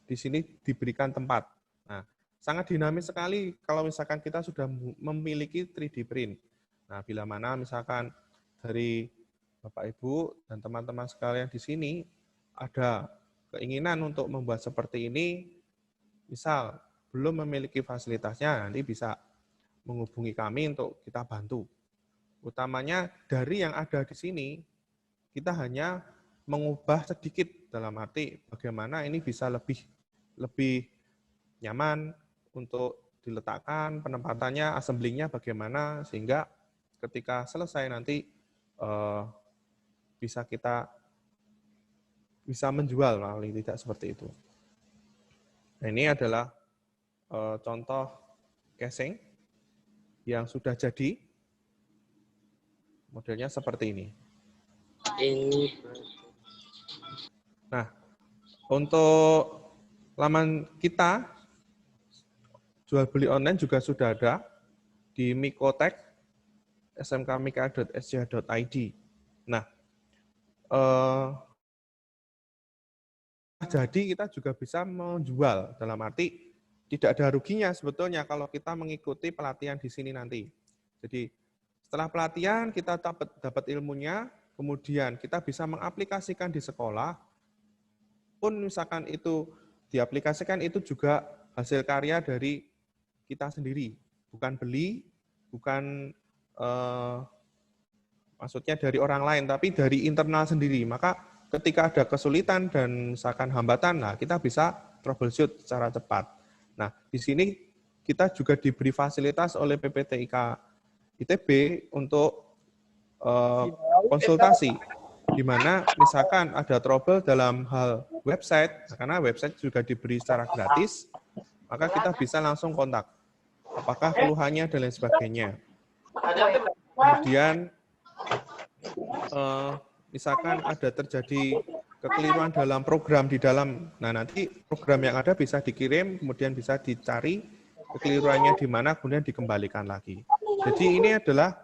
di sini diberikan tempat. Nah, sangat dinamis sekali kalau misalkan kita sudah memiliki 3D print. Nah, bila mana misalkan dari Bapak Ibu dan teman-teman sekalian di sini ada keinginan untuk membuat seperti ini, misal belum memiliki fasilitasnya, nanti bisa menghubungi kami untuk kita bantu. Utamanya dari yang ada di sini, kita hanya mengubah sedikit dalam arti bagaimana ini bisa lebih nyaman untuk diletakkan, penempatannya, assemblingnya bagaimana, sehingga ketika selesai nanti bisa menjual, paling tidak seperti itu. Nah, ini adalah contoh casing yang sudah jadi, modelnya seperti ini. Nah, untuk laman kita, jual beli online juga sudah ada di Mikotek, smkmika.sj.id. Nah, jadi kita juga bisa menjual, dalam arti tidak ada ruginya sebetulnya kalau kita mengikuti pelatihan di sini nanti. Jadi setelah pelatihan kita dapat ilmunya, kemudian kita bisa mengaplikasikan di sekolah, pun misalkan itu diaplikasikan itu juga hasil karya dari kita sendiri, bukan beli, bukan maksudnya dari orang lain, tapi dari internal sendiri. Maka ketika ada kesulitan dan misalkan hambatan, nah kita bisa troubleshoot secara cepat. Nah, di sini kita juga diberi fasilitas oleh PPTIK ITB untuk konsultasi, di mana misalkan ada trouble dalam hal website, karena website juga diberi secara gratis, maka kita bisa langsung kontak. Apakah keluhannya dan lain sebagainya. Kemudian misalkan ada terjadi kekeliruan dalam program di dalam, nah nanti program yang ada bisa dikirim, kemudian bisa dicari kekeliruannya di mana, kemudian dikembalikan lagi. Jadi ini adalah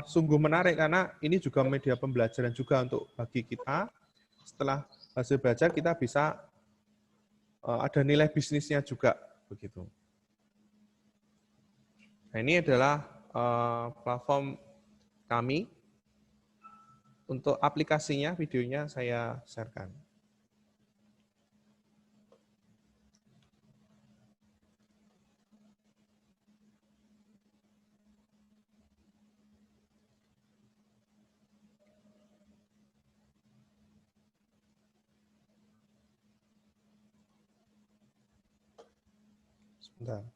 sungguh menarik karena ini juga media pembelajaran juga untuk bagi kita. Setelah hasil belajar kita bisa ada nilai bisnisnya juga begitu. Nah, ini adalah platform kami. Untuk aplikasinya, videonya saya share-kan. Sebentar.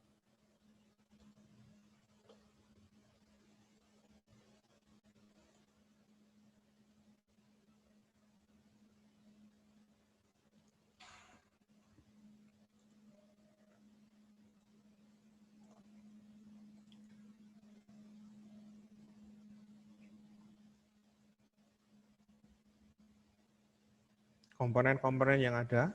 Komponen-komponen yang ada.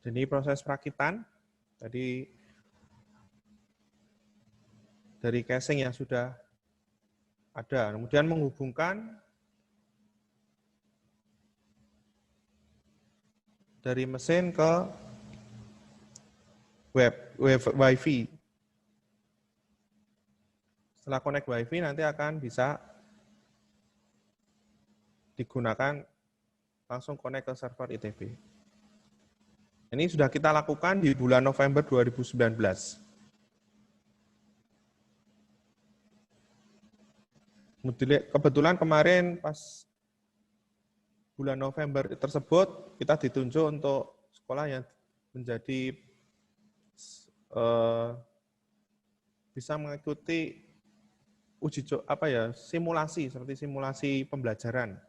Jadi proses perakitan, tadi dari casing yang sudah ada, kemudian menghubungkan dari mesin ke web WiFi. Setelah connect WiFi nanti akan bisa digunakan langsung connect ke server ITB. Ini sudah kita lakukan di bulan November 2019. Kebetulan kemarin pas bulan November tersebut kita ditunjuk untuk sekolah yang menjadi bisa mengikuti simulasi seperti simulasi pembelajaran.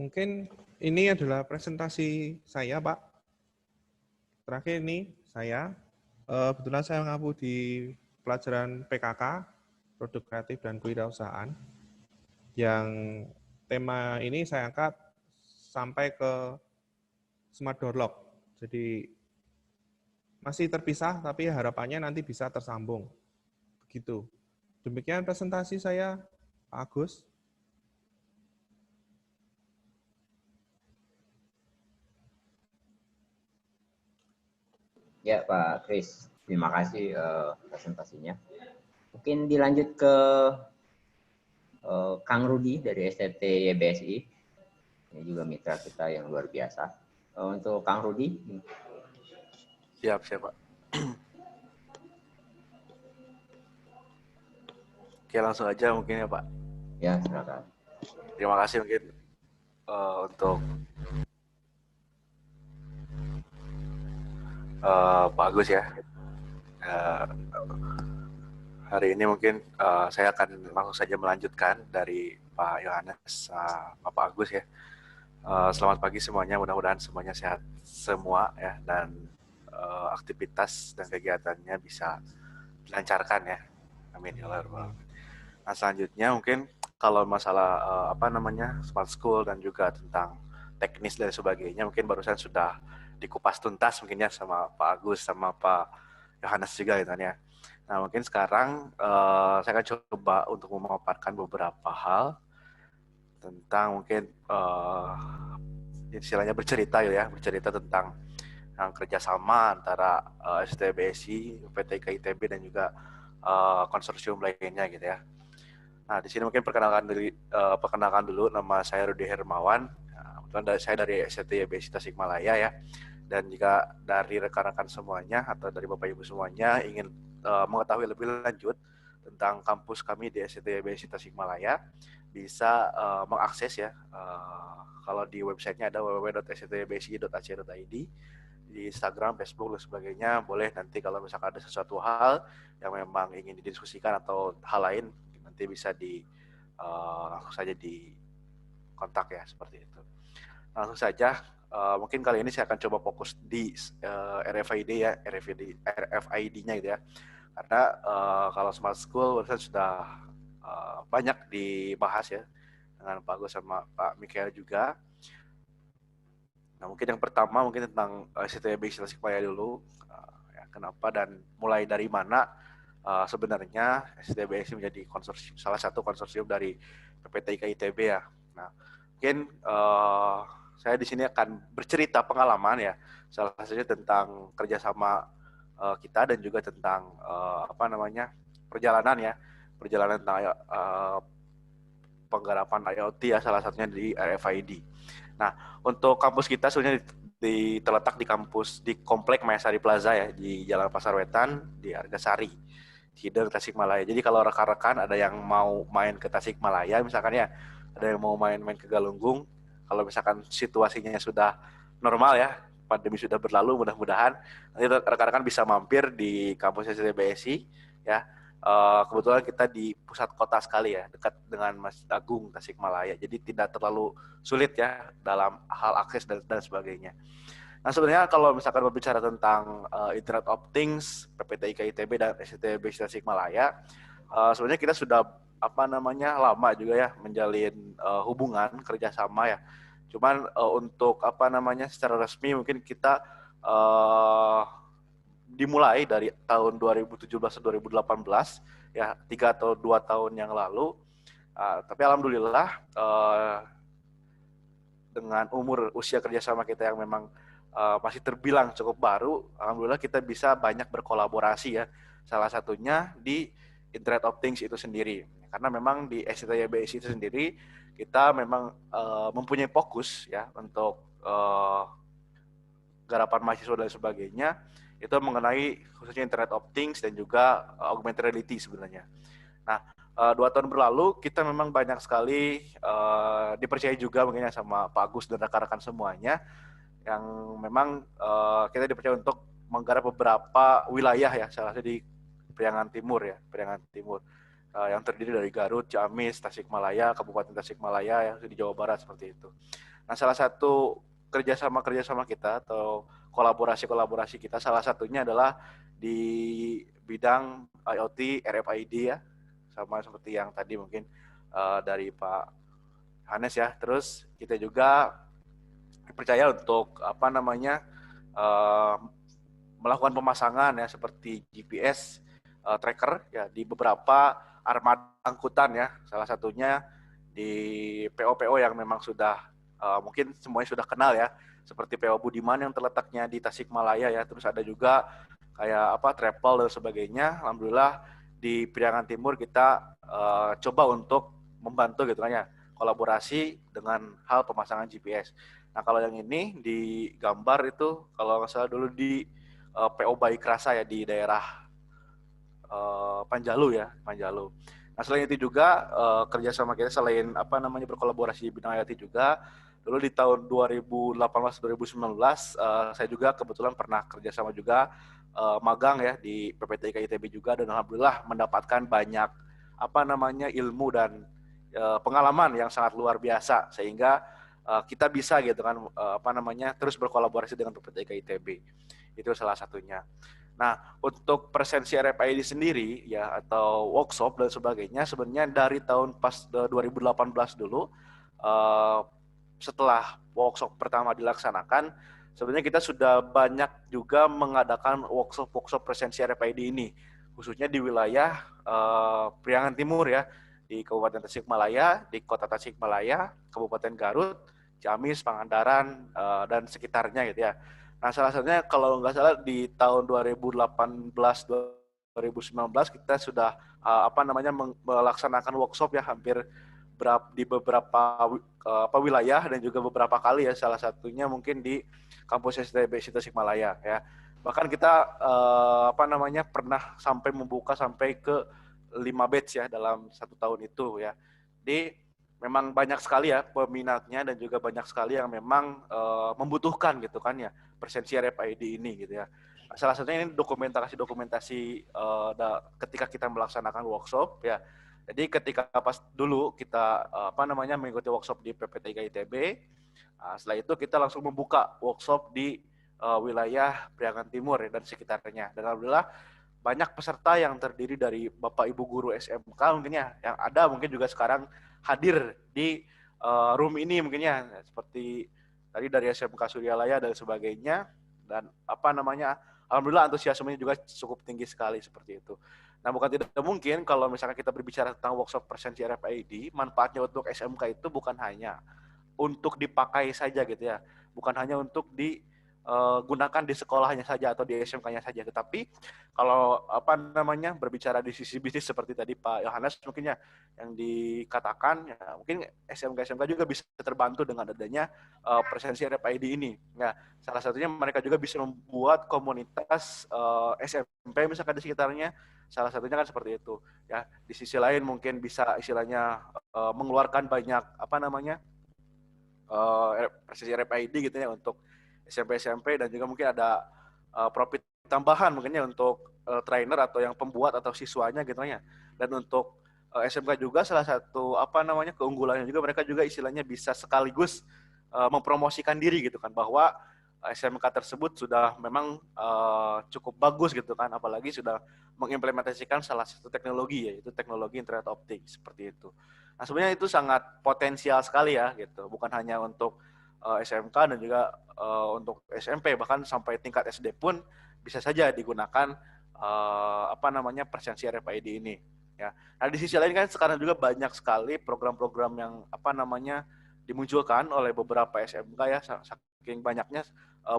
Mungkin ini adalah presentasi saya, Pak. Terakhir ini saya, kebetulan saya mengaku di pelajaran PKK, Produk Kreatif dan Kewirausahaan, yang tema ini saya angkat sampai ke Smart Door Lock. Jadi masih terpisah, tapi harapannya nanti bisa tersambung. Begitu. Demikian presentasi saya, Pak Agus. Ya, Pak Kris, terima kasih presentasinya. Mungkin dilanjut ke Kang Rudi dari STT YBSI. Ini juga mitra kita yang luar biasa. Untuk Kang Rudi. Siap, Pak. Oke, langsung aja mungkin ya, Pak. Ya, silakan. Terima kasih mungkin untuk Pak Agus ya. Hari ini mungkin saya akan langsung saja melanjutkan dari Pak Yohanes, Pak Agus ya. Selamat pagi semuanya, mudah-mudahan semuanya sehat semua ya, dan aktivitas dan kegiatannya bisa dilancarkan ya. Amin ya Allah. Nah, selanjutnya mungkin kalau masalah smart school dan juga tentang teknis dan sebagainya mungkin barusan sudah dikupas tuntas mungkin ya sama Pak Agus sama Pak Yohanes juga gitu ya. Nah, mungkin sekarang saya akan coba untuk memaparkan beberapa hal tentang mungkin istilahnya bercerita tentang yang kerjasama antara STBSI, PTIK ITB dan juga konsorsium lainnya gitu ya. Nah, di sini mungkin perkenalkan dulu, nama saya Rudi Hermawan. Saya dari STT YBSI Tasikmalaya ya. Dan jika dari rekan-rekan semuanya atau dari Bapak Ibu semuanya ingin mengetahui lebih lanjut tentang kampus kami di STT YBSI Tasikmalaya, bisa mengakses ya. Kalau di websitenya ada www.sttybsi.ac.id, di Instagram, Facebook, dan sebagainya. Boleh nanti kalau misalkan ada sesuatu hal yang memang ingin didiskusikan atau hal lain, nanti bisa langsung saja di kontak ya, seperti itu. Langsung saja, mungkin kali ini saya akan coba fokus di RFID ya, RFID-nya gitu ya. Karena kalau Smart School sudah banyak dibahas ya dengan Pak Agus sama Pak Mikael juga. Nah, mungkin yang pertama mungkin tentang STBSI Tasikmalaya dulu. Ya, kenapa dan mulai dari mana sebenarnya STBSI menjadi salah satu konsorsium dari PPTIK ITB ya. Nah, mungkin saya di sini akan bercerita pengalaman ya, salah satunya tentang kerjasama kita dan juga tentang perjalanan tentang penggarapan IoT ya, salah satunya di RFID. Nah, untuk kampus kita sebenarnya terletak di Komplek Mayasari Plaza ya, di Jalan Pasar Wetan, di Argasari, Cider, Tasikmalaya. Jadi kalau rekan-rekan ada yang mau main ke Tasikmalaya, misalkan ya, ada yang mau main-main ke Galunggung, kalau misalkan situasinya sudah normal ya, pandemi sudah berlalu, mudah-mudahan nanti rekan-rekan bisa mampir di kampus STBSI ya. Kebetulan kita di pusat kota sekali ya, dekat dengan Masjid Agung Tasikmalaya, jadi tidak terlalu sulit ya dalam hal akses dan sebagainya. Nah, sebenarnya kalau misalkan berbicara tentang Internet of Things, PPTIK ITB dan STBSI Tasikmalaya, sebenarnya kita sudah lama juga ya menjalin hubungan kerjasama ya. Cuman untuk secara resmi mungkin kita dimulai dari tahun 2017-2018 ya, 3 atau 2 tahun yang lalu. Tapi alhamdulillah dengan usia kerjasama kita yang memang masih terbilang cukup baru, alhamdulillah kita bisa banyak berkolaborasi ya. Salah satunya di Internet of Things itu sendiri. Karena memang di STT YBSI itu sendiri kita memang mempunyai fokus ya untuk garapan mahasiswa dan sebagainya, itu mengenai khususnya Internet of Things dan juga augmented reality sebenarnya. Nah, 2 tahun berlalu kita memang banyak sekali dipercaya juga mungkin sama Pak Agus dan rekan-rekan semuanya, yang memang kita dipercaya untuk menggarap beberapa wilayah ya, salah satu di Priangan Timur ya, yang terdiri dari Garut, Ciamis, Tasikmalaya, Kabupaten Tasikmalaya yang di Jawa Barat seperti itu. Nah, salah satu kerjasama kita atau kolaborasi kita salah satunya adalah di bidang IoT, RFID ya, sama seperti yang tadi mungkin dari Pak Hanes ya. Terus kita juga dipercaya untuk melakukan pemasangan ya seperti GPS tracker ya di beberapa armada angkutan ya, salah satunya di PO-PO yang memang sudah mungkin semuanya sudah kenal ya, seperti PO Budiman yang terletaknya di Tasikmalaya ya. Terus ada juga kayak travel dan sebagainya. Alhamdulillah di Priangan Timur kita coba untuk membantu gitu kan ya, kolaborasi dengan hal pemasangan GPS. Nah kalau yang ini di gambar itu kalau nggak salah dulu di PO Baik Rasa ya di daerah Panjalu ya, Panjalu. Nah selain itu juga kerjasama kita selain berkolaborasi di bidang IoT juga, dulu di tahun 2018-2019 saya juga kebetulan pernah kerjasama juga magang ya di PPTK ITB juga, dan alhamdulillah mendapatkan banyak ilmu dan pengalaman yang sangat luar biasa sehingga kita bisa gitu kan terus berkolaborasi dengan PPTK ITB. Itu salah satunya. Nah, untuk presensi RFID sendiri ya atau workshop dan sebagainya sebenarnya dari tahun pas 2018 dulu setelah workshop pertama dilaksanakan, sebenarnya kita sudah banyak juga mengadakan workshop presensi RFID ini, khususnya di wilayah Priangan Timur ya, di Kabupaten Tasikmalaya, di Kota Tasikmalaya, Kabupaten Garut, Ciamis, Pangandaran, dan sekitarnya gitu ya. Nah, salah satunya kalau nggak salah di tahun 2018-2019 kita sudah melaksanakan workshop ya hampir di beberapa wilayah dan juga beberapa kali ya, salah satunya mungkin di kampus STB Tasikmalaya ya. Bahkan kita pernah sampai membuka sampai ke 5 batch ya dalam 1 tahun itu ya. Di memang banyak sekali ya peminatnya dan juga banyak sekali yang memang membutuhkan gitu kan ya presensi RFID ini gitu ya. Salah satunya ini dokumentasi ketika kita melaksanakan workshop ya. Jadi ketika pas dulu kita mengikuti workshop di PPTK ITB, setelah itu kita langsung membuka workshop di wilayah Priangan Timur ya, dan sekitarnya. Dan alhamdulillah banyak peserta yang terdiri dari Bapak Ibu guru SMK mungkin ya, yang ada mungkin juga sekarang hadir di room ini mungkin ya, seperti tadi dari SMK Suryalaya dan sebagainya, dan alhamdulillah antusiasmenya juga cukup tinggi sekali seperti itu. Nah, bukan tidak mungkin kalau misalkan kita berbicara tentang workshop presensi RFID, manfaatnya untuk SMK itu bukan hanya untuk dipakai saja gitu ya, bukan hanya untuk digunakan di sekolahnya saja atau di SMK-nya saja, tetapi kalau berbicara di sisi bisnis seperti tadi Pak Yohanes mungkin ya yang dikatakan ya, mungkin SMK juga bisa terbantu dengan adanya presensi RFID ini. Ya, salah satunya mereka juga bisa membuat komunitas SMP misalkan di sekitarnya. Salah satunya kan seperti itu. Ya, di sisi lain mungkin bisa istilahnya mengeluarkan banyak presensi RFID gitu ya untuk SMP dan juga mungkin ada profit tambahan mungkinnya untuk trainer atau yang pembuat atau siswanya gitu ya. Dan untuk SMK juga salah satu keunggulannya juga mereka juga istilahnya bisa sekaligus mempromosikan diri gitu kan, bahwa SMK tersebut sudah memang cukup bagus gitu kan, apalagi sudah mengimplementasikan salah satu teknologi yaitu teknologi internet optik seperti itu. Nah, sebenarnya itu sangat potensial sekali ya gitu, bukan hanya untuk SMK dan juga untuk SMP, bahkan sampai tingkat SD pun bisa saja digunakan presensi RFID ini ya. Nah, di sisi lain kan sekarang juga banyak sekali program-program yang dimunculkan oleh beberapa SMK ya, saking banyaknya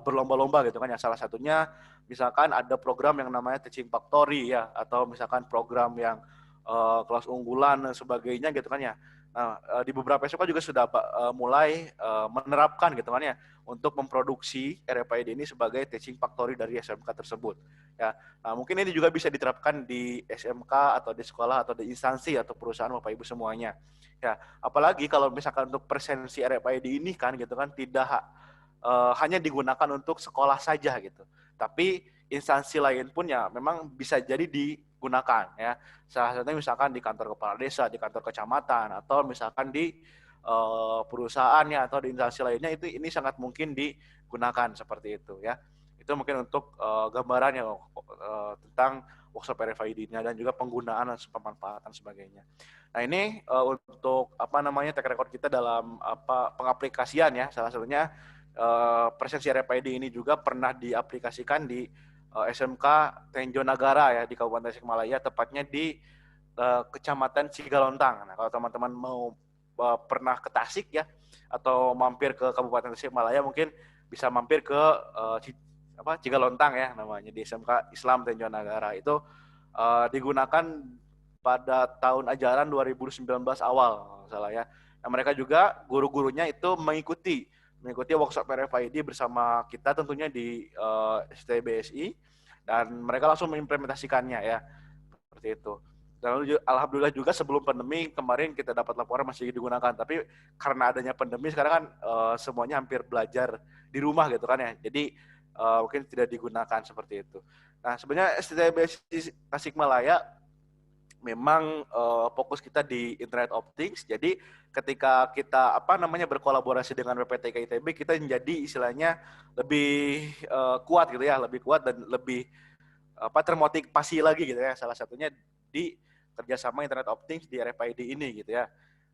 berlomba-lomba gitu kan ya. Salah satunya misalkan ada program yang namanya Teaching Factory ya, atau misalkan program yang kelas unggulan dan sebagainya gitu kan ya. Nah, di beberapa SMK juga sudah mulai menerapkan gitu kan ya untuk memproduksi RFID ini sebagai teaching factory dari SMK tersebut. Ya, nah, mungkin ini juga bisa diterapkan di SMK atau di sekolah atau di instansi atau perusahaan Bapak Ibu semuanya. Ya, apalagi kalau misalkan untuk presensi RFID ini kan gitu kan tidak hanya digunakan untuk sekolah saja gitu, tapi instansi lain pun ya memang bisa jadi digunakan ya. Salah satunya misalkan di kantor kepala desa, di kantor kecamatan, atau misalkan di perusahaannya atau di instansi lainnya, ini sangat mungkin digunakan seperti itu ya. Itu mungkin untuk gambarannya tentang workshop RFID-nya dan juga penggunaan dan pemanfaatan sebagainya. Nah, ini untuk track record kita dalam pengaplikasian ya. Salah satunya presensi RFID ini juga pernah diaplikasikan di SMK Tenjo Nagara ya di Kabupaten Tasikmalaya, tepatnya di Kecamatan Cigalontang. Nah, kalau teman-teman mau pernah ke Tasik ya atau mampir ke Kabupaten Tasikmalaya, mungkin bisa mampir ke Cigalontang ya namanya, di SMK Islam Tenjo Nagara. Itu digunakan pada tahun ajaran 2019 awal, salah ya. Nah, mereka juga guru-gurunya itu mengikuti workshop RFID bersama kita tentunya di STBSI, dan mereka langsung mengimplementasikannya ya, seperti itu. Dan alhamdulillah juga sebelum pandemi kemarin kita dapat laporan masih digunakan, tapi karena adanya pandemi sekarang kan semuanya hampir belajar di rumah gitu kan ya, jadi mungkin tidak digunakan seperti itu. Nah, sebenarnya STBSI Tasikmalaya memang fokus kita di Internet of Things. Jadi ketika kita berkolaborasi dengan PPTK ITB, kita menjadi istilahnya lebih kuat gitu ya, lebih kuat dan lebih termotivasi lagi gitu ya. Salah satunya di kerjasama Internet of Things di RFID ini gitu ya.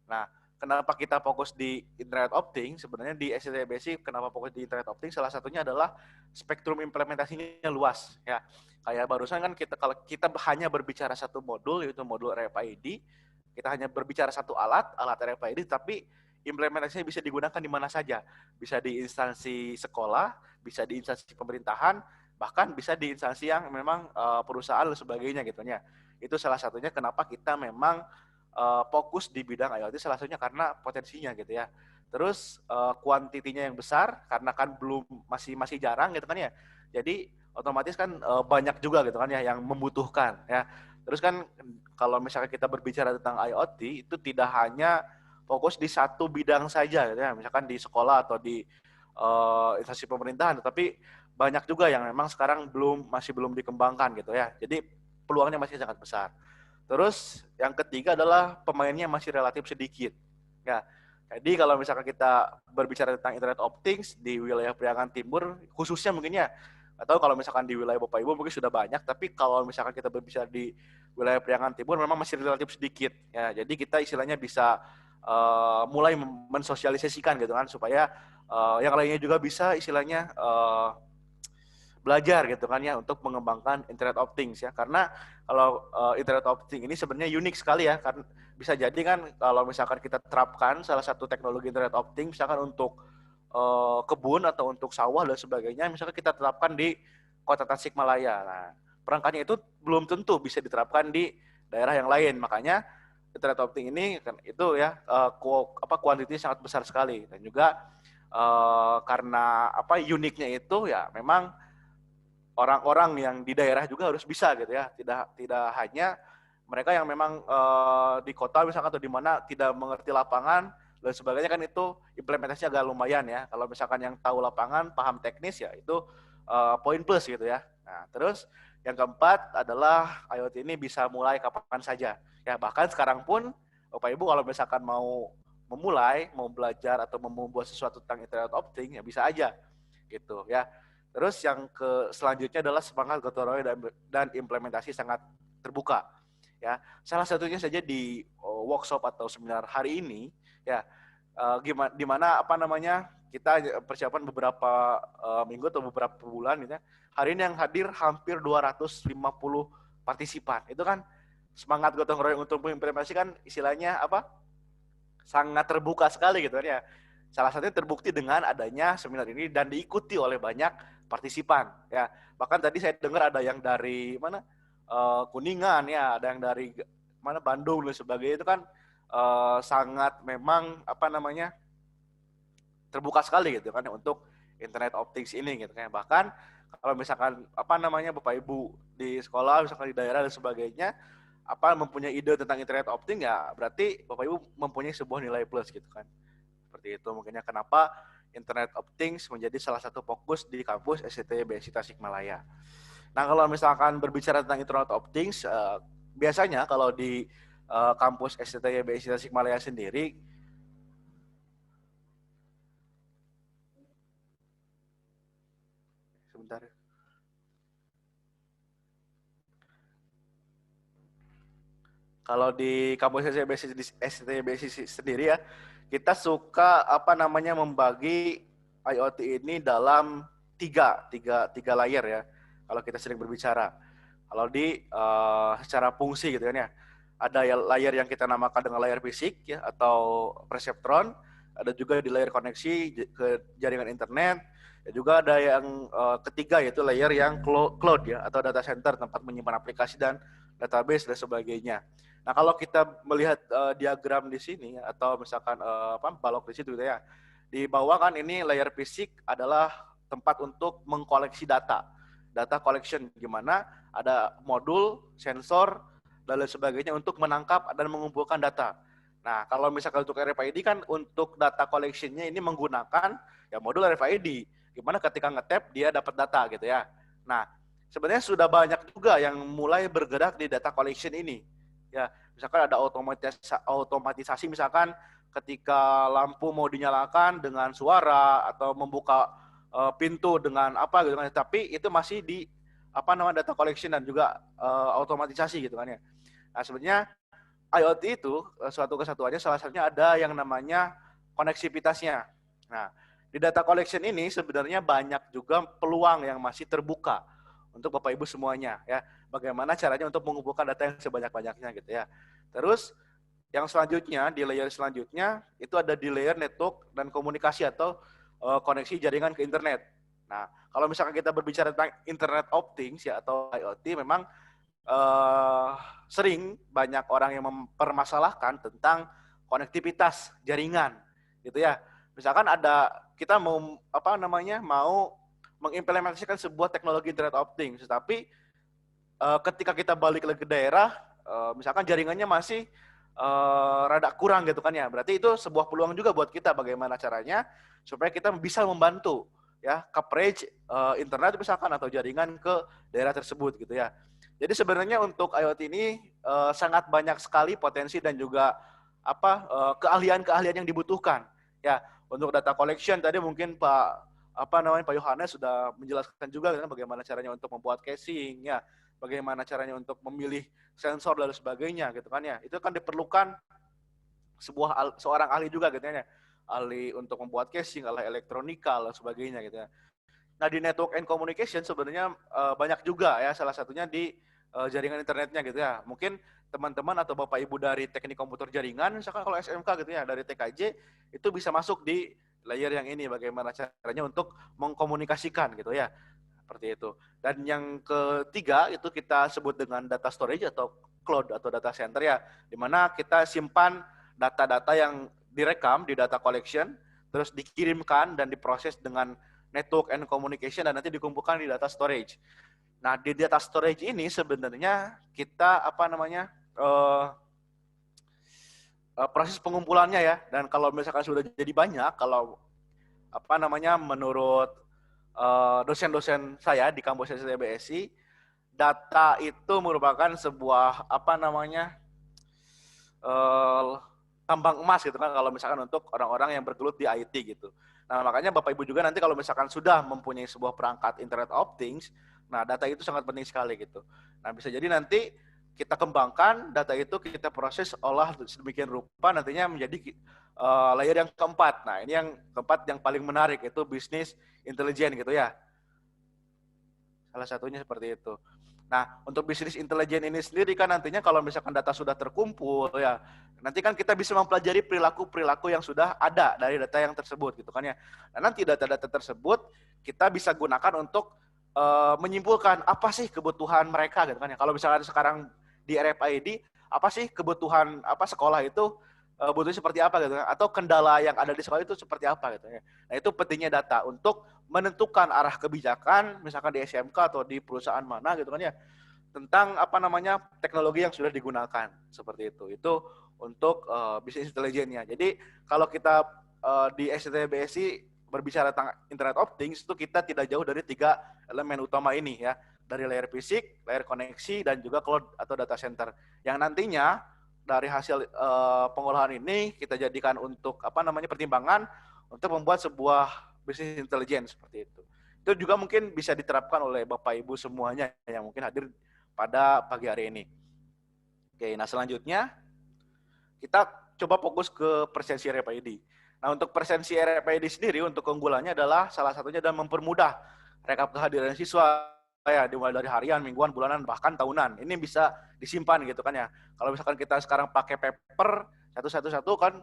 Nah, kenapa kita fokus di Internet of Things? Sebenarnya di STBSI kenapa fokus di Internet of Things? Salah satunya adalah spektrum implementasinya luas ya. Kayak barusan kan kalau kita hanya berbicara satu modul, yaitu modul RFID, kita hanya berbicara satu alat RFID, tapi implementasinya bisa digunakan di mana saja. Bisa di instansi sekolah, bisa di instansi pemerintahan, bahkan bisa di instansi yang memang perusahaan dan sebagainya gitu ya. Itu salah satunya kenapa kita memang fokus di bidang IoT, salah satunya karena potensinya gitu ya. Terus kuantitinya yang besar karena kan masih jarang gitu kan ya. Jadi otomatis kan banyak juga gitu kan ya yang membutuhkan ya. Terus kan kalau misalnya kita berbicara tentang IoT itu tidak hanya fokus di satu bidang saja gitu ya. Misalkan di sekolah atau di instansi pemerintahan, tetapi banyak juga yang memang sekarang masih belum dikembangkan gitu ya. Jadi peluangnya masih sangat besar. Terus yang ketiga adalah pemainnya masih relatif sedikit. Ya. Jadi kalau misalkan kita berbicara tentang Internet of Things di wilayah Priangan Timur khususnya mungkin ya, atau kalau misalkan di wilayah Bapak Ibu mungkin sudah banyak, tapi kalau misalkan kita berbicara di wilayah Priangan Timur memang masih relatif sedikit. Ya, jadi kita istilahnya bisa mulai mensosialisasikan gitu kan, supaya yang lainnya juga bisa istilahnya belajar gitu kan ya untuk mengembangkan Internet of Things ya. Karena kalau Internet of Things ini sebenarnya unik sekali ya, karena bisa jadi kan kalau misalkan kita terapkan salah satu teknologi Internet of Things misalkan untuk kebun atau untuk sawah dan sebagainya, misalnya kita terapkan di Kota Tasikmalaya. Nah, perangkatnya itu belum tentu bisa diterapkan di daerah yang lain. Makanya Internet of Things ini kan itu ya kuantitinya sangat besar sekali, dan juga karena uniknya itu ya memang orang-orang yang di daerah juga harus bisa gitu ya. Tidak hanya mereka yang memang di kota misalkan atau di mana tidak mengerti lapangan dan sebagainya, kan itu implementasinya agak lumayan ya. Kalau misalkan yang tahu lapangan, paham teknis ya itu poin plus gitu ya. Nah, terus yang keempat adalah IoT ini bisa mulai kapan saja. Ya, bahkan sekarang pun Bapak Ibu kalau misalkan mau memulai, mau belajar atau membuat sesuatu tentang Internet of Things ya bisa aja gitu ya. Terus yang selanjutnya adalah semangat gotong royong dan implementasi sangat terbuka. Ya, salah satunya saja di workshop atau seminar hari ini ya, di mana kita persiapan beberapa minggu atau beberapa bulan gitu ya. Hari ini yang hadir hampir 250 partisipan. Itu kan semangat gotong royong untuk mengimplementasikan istilahnya sangat terbuka sekali gitu ya. Salah satunya terbukti dengan adanya seminar ini dan diikuti oleh banyak partisipan ya. Bahkan tadi saya dengar ada yang dari Kuningan ya, ada yang dari Bandung dan sebagainya. Itu kan sangat memang terbuka sekali gitu kan untuk Internet of Things ini gitu kan. Bahkan kalau misalkan Bapak Ibu di sekolah misalkan di daerah dan sebagainya mempunyai ide tentang Internet of Things ya, berarti Bapak Ibu mempunyai sebuah nilai plus gitu kan. Seperti itu mungkinnya kenapa Internet of Things menjadi salah satu fokus di kampus STBSI Tasikmalaya. Nah, kalau misalkan berbicara tentang Internet of Things, biasanya kalau di kampus STBSI Tasikmalaya sendiri, sebentar. Kalau di kampus STBSI sendiri ya, kita suka membagi IoT ini dalam tiga layer ya. Kalau kita sering berbicara, kalau di secara fungsi gitu kan ya, ada layer yang kita namakan dengan layer fisik ya atau perseptron, ada juga di layer koneksi ke jaringan internet, dan juga ada yang ketiga yaitu layer yang cloud ya atau data center, tempat menyimpan aplikasi dan database dan sebagainya. Nah, kalau kita melihat diagram di sini atau misalkan balok di situ gitu ya. Di bawah kan ini layer fisik adalah tempat untuk mengkoleksi data. Data collection gimana? Ada modul, sensor, dan lain sebagainya untuk menangkap dan mengumpulkan data. Nah, kalau misalkan untuk RFID kan untuk data collection-nya ini menggunakan ya modul RFID. Gimana ketika nge-tap dia dapat data gitu ya. Nah, sebenarnya sudah banyak juga yang mulai bergerak di data collection ini. Ya, misalkan ada otomatisasi misalkan ketika lampu mau dinyalakan dengan suara atau membuka pintu dengan apa gitu kan. Tapi itu masih di data collection dan juga otomatisasi gitu kan ya. Nah, sebenarnya IoT itu suatu kesatuannya salah satunya ada yang namanya koneksivitasnya. Nah, di data collection ini sebenarnya banyak juga peluang yang masih terbuka untuk Bapak Ibu semuanya ya. Bagaimana caranya untuk mengumpulkan data yang sebanyak-banyaknya gitu ya. Terus yang selanjutnya di layer selanjutnya itu ada di layer network dan komunikasi atau koneksi jaringan ke internet. Nah, kalau misalkan kita berbicara tentang Internet of Things ya atau IoT memang sering banyak orang yang mempermasalahkan tentang konektivitas jaringan gitu ya. Misalkan kita mau mau mengimplementasikan sebuah teknologi Internet of Things, tapi ketika kita balik lagi ke daerah, misalkan jaringannya masih rada kurang gitu kan ya. Berarti itu sebuah peluang juga buat kita bagaimana caranya supaya kita bisa membantu ya coverage internet misalkan atau jaringan ke daerah tersebut gitu ya. Jadi sebenarnya untuk IoT ini sangat banyak sekali potensi dan juga keahlian-keahlian yang dibutuhkan. Ya, untuk data collection tadi mungkin Pak Yohanes sudah menjelaskan juga kan bagaimana caranya untuk membuat casing ya, bagaimana caranya untuk memilih sensor dan sebagainya gitu kan ya. Itu kan diperlukan seorang ahli juga gitu ya. Ahli untuk membuat casing, ahli elektronika dan sebagainya gitu ya. Nah, di network and communication sebenarnya banyak juga ya, salah satunya di jaringan internetnya gitu ya. Mungkin teman-teman atau Bapak Ibu dari teknik komputer jaringan, misalkan kalau SMK gitu ya, dari TKJ, itu bisa masuk di layer yang ini, bagaimana caranya untuk mengkomunikasikan gitu ya. Seperti itu. Dan yang ketiga itu kita sebut dengan data storage atau cloud atau data center ya, di mana kita simpan data-data yang direkam di data collection, terus dikirimkan dan diproses dengan network and communication dan nanti dikumpulkan di data storage. Nah, di data storage ini sebenarnya kita proses pengumpulannya ya. Dan kalau misalkan sudah jadi banyak, kalau menurut dosen-dosen saya di kampus STBSI, data itu merupakan sebuah tambang emas gitu kan kalau misalkan untuk orang-orang yang bergelut di IT gitu. Nah, makanya Bapak Ibu juga nanti kalau misalkan sudah mempunyai sebuah perangkat Internet of Things, nah data itu sangat penting sekali gitu. Nah, bisa jadi nanti kita kembangkan data itu, kita proses, olah sedemikian rupa nantinya menjadi layer yang keempat. Nah, ini yang keempat yang paling menarik, itu bisnis intelijen gitu ya. Salah satunya seperti itu. Nah, untuk bisnis intelijen ini sendiri kan nantinya kalau misalkan data sudah terkumpul ya, nanti kan kita bisa mempelajari perilaku-perilaku yang sudah ada dari data yang tersebut gitu kan ya. Nah, nanti data-data tersebut kita bisa gunakan untuk menyimpulkan apa sih kebutuhan mereka gitu kan ya. Kalau misalkan sekarang di RFID, apa sih kebutuhan sekolah itu butuhnya seperti apa gitu kan, atau kendala yang ada di sekolah itu seperti apa gitu ya. Nah, itu pentingnya data untuk menentukan arah kebijakan misalkan di SMK atau di perusahaan mana gitu kan ya, tentang teknologi yang sudah digunakan seperti itu. Itu untuk bisnis intelijennya. Jadi kalau kita di STBSI berbicara tentang Internet of Things, itu kita tidak jauh dari 3 elemen utama ini ya, dari layer fisik, layer koneksi, dan juga cloud atau data center. Yang nantinya dari hasil pengolahan ini kita jadikan untuk pertimbangan untuk membuat sebuah bisnis intelijen seperti itu. Itu juga mungkin bisa diterapkan oleh Bapak Ibu semuanya yang mungkin hadir pada pagi hari ini. Oke, nah selanjutnya kita coba fokus ke presensi RFID. Nah, untuk presensi RFID sendiri untuk keunggulannya adalah salah satunya adalah mempermudah rekap kehadiran siswa ya, dimulai dari harian, mingguan, bulanan, bahkan tahunan. Ini bisa disimpan gitu kan ya. Kalau misalkan kita sekarang pakai paper satu-satu kan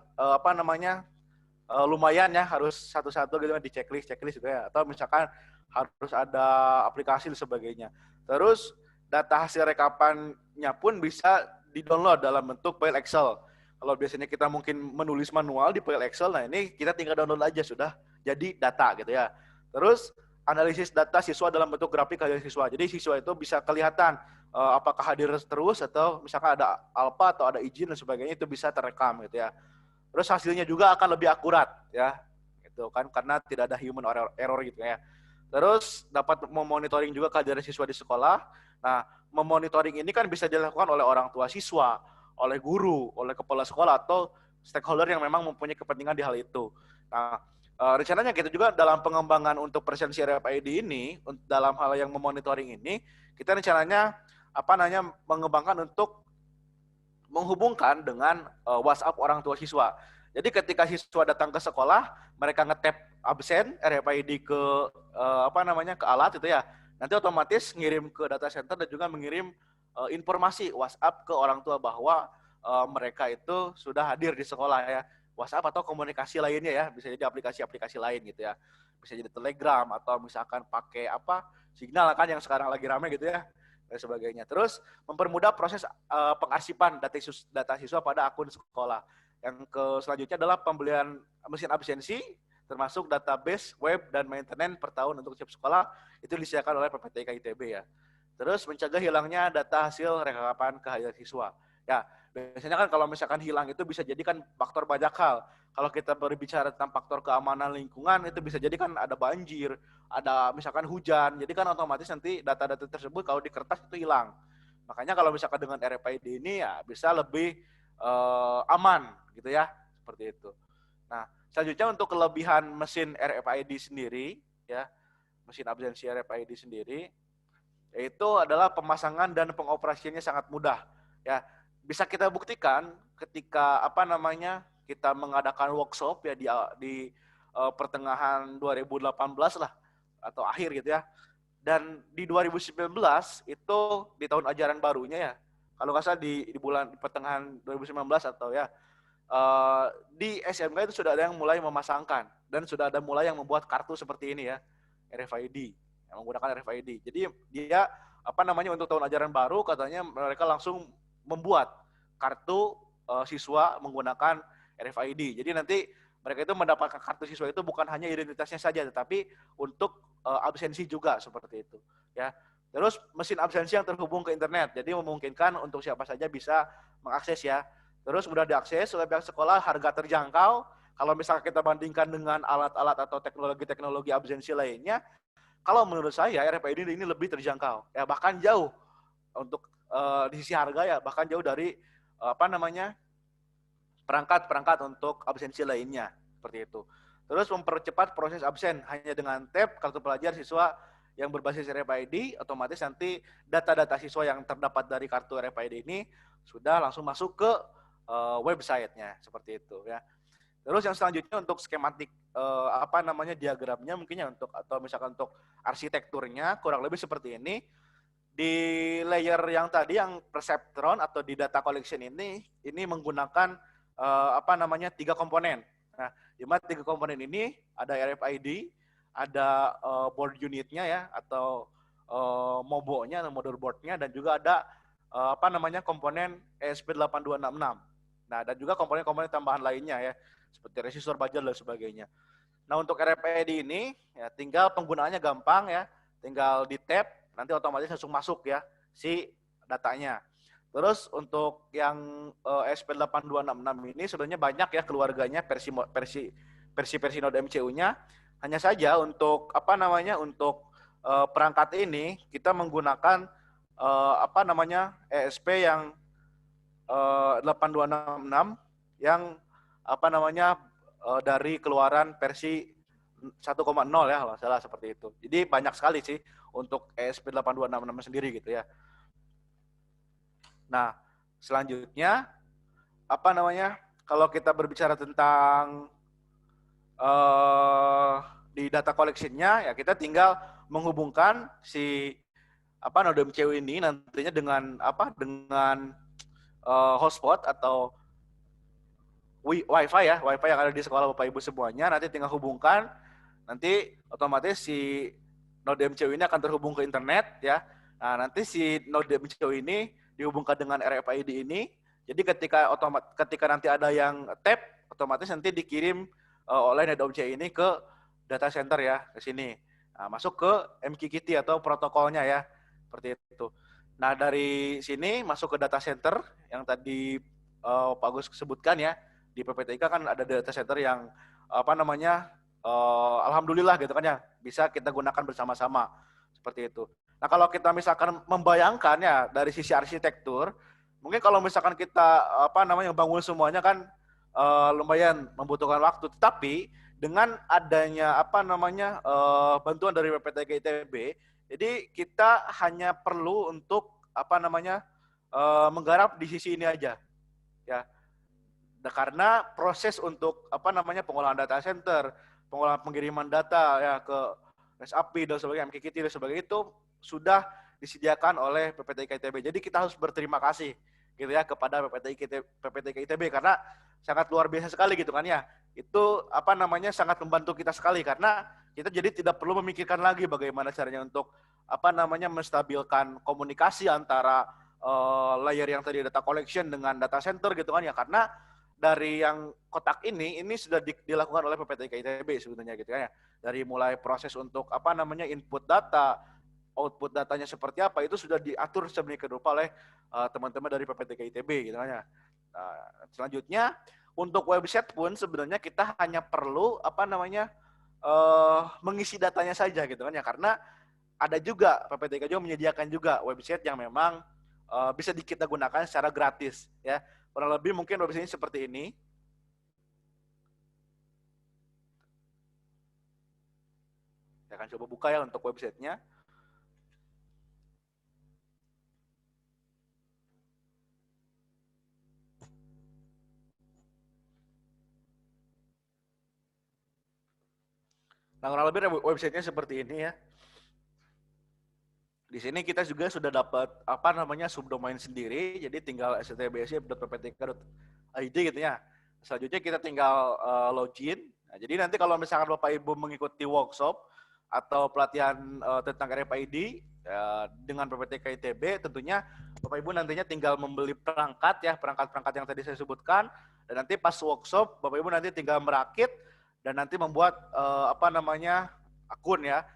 lumayan ya, harus satu-satu gitu kan di checklist juga ya, atau misalkan harus ada aplikasi dan sebagainya. Terus data hasil rekapannya pun bisa di-download dalam bentuk file Excel. Kalau biasanya kita mungkin menulis manual di file Excel, nah ini kita tinggal download aja sudah jadi data gitu ya. Terus analisis data siswa dalam bentuk grafik kehadiran siswa. Jadi siswa itu bisa kelihatan apakah hadir terus atau misalkan ada alpha atau ada izin dan sebagainya, itu bisa terekam gitu ya. Terus hasilnya juga akan lebih akurat ya, gitu kan, karena tidak ada human error gitu ya. Terus dapat memonitoring juga kehadiran siswa di sekolah. Nah, memonitoring ini kan bisa dilakukan oleh orang tua siswa, oleh guru, oleh kepala sekolah atau stakeholder yang memang mempunyai kepentingan di hal itu. Nah, rencananya kita juga dalam pengembangan untuk presensi RFID ini, dalam hal yang memonitoring ini, kita rencananya mengembangkan untuk menghubungkan dengan WhatsApp orang tua siswa. Jadi ketika siswa datang ke sekolah, mereka nge-tap absen RFID ke ke alat itu ya. Nanti otomatis ngirim ke data center dan juga mengirim informasi WhatsApp ke orang tua bahwa mereka itu sudah hadir di sekolah ya. WhatsApp atau komunikasi lainnya ya, bisa jadi aplikasi-aplikasi lain gitu ya. Bisa jadi Telegram atau misalkan pakai Signal kan yang sekarang lagi ramai gitu ya, dan sebagainya. Terus mempermudah proses pengarsipan data siswa pada akun sekolah. Yang selanjutnya adalah pembelian mesin absensi, termasuk database, web, dan maintenance per tahun untuk setiap sekolah, itu disediakan oleh PPTK ITB ya. Terus mencegah hilangnya data hasil rekapan kehadiran siswa. Ya, biasanya kan kalau misalkan hilang itu bisa jadi kan faktor banyak hal. Kalau kita berbicara tentang faktor keamanan lingkungan, itu bisa jadi kan ada banjir, ada misalkan hujan, jadi kan otomatis nanti data-data tersebut kalau di kertas itu hilang. Makanya kalau misalkan dengan RFID ini ya bisa lebih aman gitu ya, seperti itu. Nah, selanjutnya untuk kelebihan mesin RFID sendiri, ya, mesin absensi RFID sendiri, yaitu adalah pemasangan dan pengoperasiannya sangat mudah. Ya, bisa kita buktikan ketika kita mengadakan workshop ya di pertengahan 2018 lah atau akhir gitu ya. Dan di 2019 itu di tahun ajaran barunya ya, kalau nggak salah di pertengahan 2019 atau ya, di SMK itu sudah ada yang mulai memasangkan dan sudah ada mulai yang membuat kartu seperti ini ya, RFID, yang menggunakan RFID. Jadi dia untuk tahun ajaran baru katanya mereka langsung membuat kartu siswa menggunakan RFID. Jadi nanti mereka itu mendapatkan kartu siswa itu bukan hanya identitasnya saja, tetapi untuk absensi juga seperti itu. Ya. Terus mesin absensi yang terhubung ke internet, jadi memungkinkan untuk siapa saja bisa mengakses ya. Terus mudah diakses oleh pihak sekolah, harga terjangkau. Kalau misalnya kita bandingkan dengan alat-alat atau teknologi absensi lainnya, kalau menurut saya RFID ini lebih terjangkau. Ya bahkan jauh untuk di sisi harga ya, bahkan jauh dari perangkat-perangkat untuk absensi lainnya seperti itu. Terus mempercepat proses absen hanya dengan tap kartu pelajar siswa yang berbasis RFID, otomatis nanti data-data siswa yang terdapat dari kartu RFID ini sudah langsung masuk ke websitenya seperti itu ya. Terus yang selanjutnya untuk skematik diagramnya mungkin ya atau misalkan untuk arsitekturnya kurang lebih seperti ini. Di layer yang tadi yang perceptron atau di data collection ini menggunakan 3 komponen. Nah, di mana 3 komponen ini ada RFID, ada board unitnya ya atau MOBO-nya atau motherboard-nya, dan juga ada komponen ESP8266. Nah, dan juga komponen-komponen tambahan lainnya ya, seperti resistor buzzer dan sebagainya. Nah, untuk RFID ini ya tinggal penggunaannya gampang ya, tinggal di tap nanti otomatis langsung masuk ya si datanya. Terus untuk yang ESP8266 ini sebenarnya banyak ya keluarganya versi Node MCU-nya. Hanya saja untuk untuk perangkat ini kita menggunakan ESP yang 8266 yang dari keluaran versi 1.0 ya, kalau salah seperti itu. Jadi banyak sekali sih untuk ESP8266 sendiri gitu ya. Nah, selanjutnya kalau kita berbicara tentang di data collection-nya ya kita tinggal menghubungkan si Node MCU ini nantinya dengan hotspot atau Wi-Fi ya, Wi-Fi yang ada di sekolah Bapak Ibu semuanya, nanti tinggal hubungkan, nanti otomatis si Node MCU ini akan terhubung ke internet ya. Nah, nanti si Node MCU ini dihubungkan dengan RFID ini. Jadi ketika nanti ada yang tap, otomatis nanti dikirim oleh NetObject ini ke data center ya, ke sini. Nah, masuk ke MQTT atau protokolnya ya, seperti itu. Nah, dari sini masuk ke data center yang tadi Pak Agus sebutkan ya, di PPTIK kan ada data center yang alhamdulillah gitu kan ya, bisa kita gunakan bersama-sama, seperti itu. Nah, kalau kita misalkan membayangkan ya dari sisi arsitektur, mungkin kalau misalkan kita bangun semuanya kan lumayan membutuhkan waktu. Tetapi dengan adanya bantuan dari PPTK ITB, jadi kita hanya perlu untuk menggarap di sisi ini aja, ya. Nah, karena proses untuk pengolahan data center, pengolahan pengiriman data ya ke REST API dan sebagainya, MQTT dan sebagainya itu sudah disediakan oleh PPTK ITB. Jadi kita harus berterima kasih gitu ya kepada PPTK ITB karena sangat luar biasa sekali gitu kan ya. Itu sangat membantu kita sekali karena kita jadi tidak perlu memikirkan lagi bagaimana caranya untuk menstabilkan komunikasi antara layer yang tadi data collection dengan data center gitu kan ya, karena dari yang kotak ini sudah dilakukan oleh PPTK ITB sebenarnya gitu kan ya. Dari mulai proses untuk input data, output datanya seperti apa itu sudah diatur sedemikian rupa oleh teman-teman dari PPTK ITB gitu kan ya. Nah, selanjutnya untuk website pun sebenarnya kita hanya perlu mengisi datanya saja gitu kan ya, karena ada juga PPTK juga menyediakan juga website yang memang bisa kita gunakan secara gratis ya. Kurang lebih mungkin website ini seperti ini. Saya akan coba buka ya untuk websitenya. Nah, kurang lebih websitenya seperti ini ya. Di sini kita juga sudah dapat subdomain sendiri, jadi tinggal https://pptk.id gitu ya. Selanjutnya kita tinggal login. Nah, jadi nanti kalau misalkan Bapak Ibu mengikuti workshop atau pelatihan tentang RFID dengan PPTK ITB, tentunya Bapak Ibu nantinya tinggal membeli perangkat ya, perangkat-perangkat yang tadi saya sebutkan, dan nanti pas workshop Bapak Ibu nanti tinggal merakit dan nanti membuat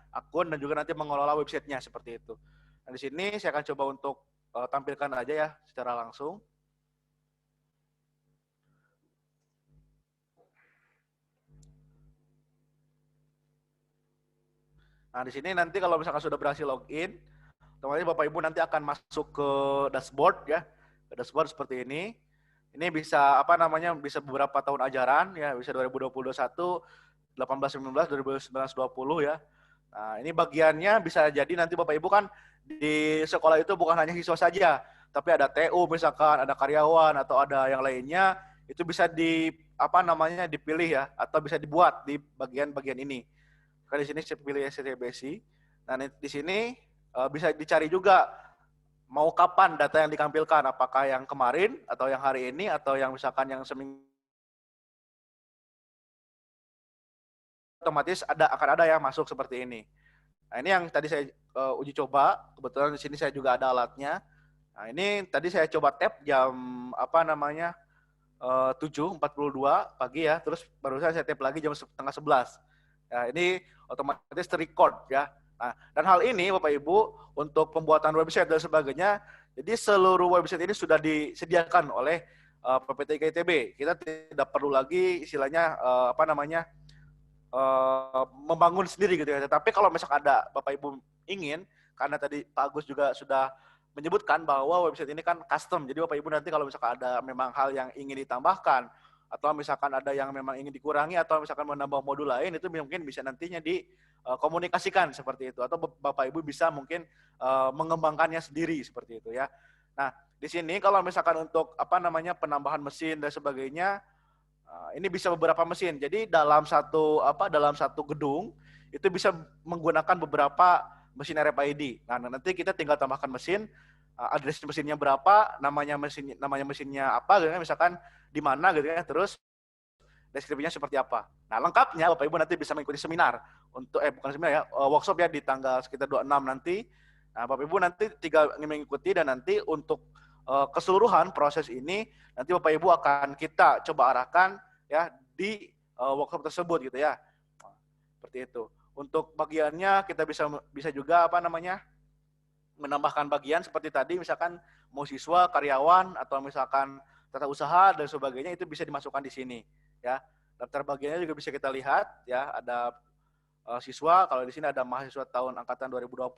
akun dan juga nanti mengelola websitenya seperti itu. Nah, di sini saya akan coba untuk tampilkan aja ya secara langsung. Nah, di sini nanti kalau misalkan sudah berhasil login, otomatis Bapak Ibu nanti akan masuk ke dashboard ya. Ke dashboard seperti ini. Ini bisa bisa beberapa tahun ajaran ya, bisa 2021, 18-19, 2019-20 ya. Nah, ini bagiannya bisa jadi nanti Bapak Ibu kan di sekolah itu bukan hanya siswa saja, tapi ada TU misalkan, ada karyawan atau ada yang lainnya, itu bisa dipilih ya, atau bisa dibuat di bagian-bagian ini. Di sini saya pilih STBSI. Nah, di sini bisa dicari juga mau kapan data yang ditampilkan, apakah yang kemarin atau yang hari ini atau yang misalkan yang seminggu. Otomatis akan ada yang masuk seperti ini. Nah, ini yang tadi saya uji coba. Kebetulan di sini saya juga ada alatnya. Nah, ini tadi saya coba tap jam 7.42 pagi ya. Terus barusan saya tap lagi jam 10:30. Nah, ini otomatis terrecord ya. Nah, dan hal ini Bapak Ibu untuk pembuatan website dan sebagainya, jadi seluruh website ini sudah disediakan oleh PPTK ITB. Kita tidak perlu lagi istilahnya membangun sendiri gitu ya. Tapi kalau misalkan ada Bapak Ibu ingin, karena tadi Pak Agus juga sudah menyebutkan bahwa website ini kan custom. Jadi Bapak Ibu nanti kalau misalkan ada memang hal yang ingin ditambahkan, atau misalkan ada yang memang ingin dikurangi, atau misalkan menambah modul lain, itu mungkin bisa nantinya dikomunikasikan seperti itu. Atau Bapak Ibu bisa mungkin mengembangkannya sendiri seperti itu ya. Nah, di sini kalau misalkan untuk penambahan mesin dan sebagainya, ini bisa beberapa mesin. Jadi dalam satu gedung itu bisa menggunakan beberapa mesin RFID. Nah, nanti kita tinggal tambahkan mesin, address mesinnya berapa, namanya mesinnya apa, gitu kan, misalkan di mana gitu ya, terus deskripsinya seperti apa. Nah, lengkapnya Bapak Ibu nanti bisa mengikuti seminar untuk bukan seminar ya, workshop ya di tanggal sekitar 26 nanti. Nah, Bapak Ibu nanti tinggal mengikuti, dan nanti untuk keseluruhan proses ini nanti Bapak Ibu akan kita coba arahkan ya di workshop tersebut gitu ya. Nah, seperti itu. Untuk bagiannya kita bisa juga menambahkan bagian seperti tadi, misalkan mau siswa, karyawan, atau misalkan tata usaha dan sebagainya, itu bisa dimasukkan di sini ya. Daftar bagiannya juga bisa kita lihat ya, ada siswa, kalau di sini ada mahasiswa tahun angkatan 2020,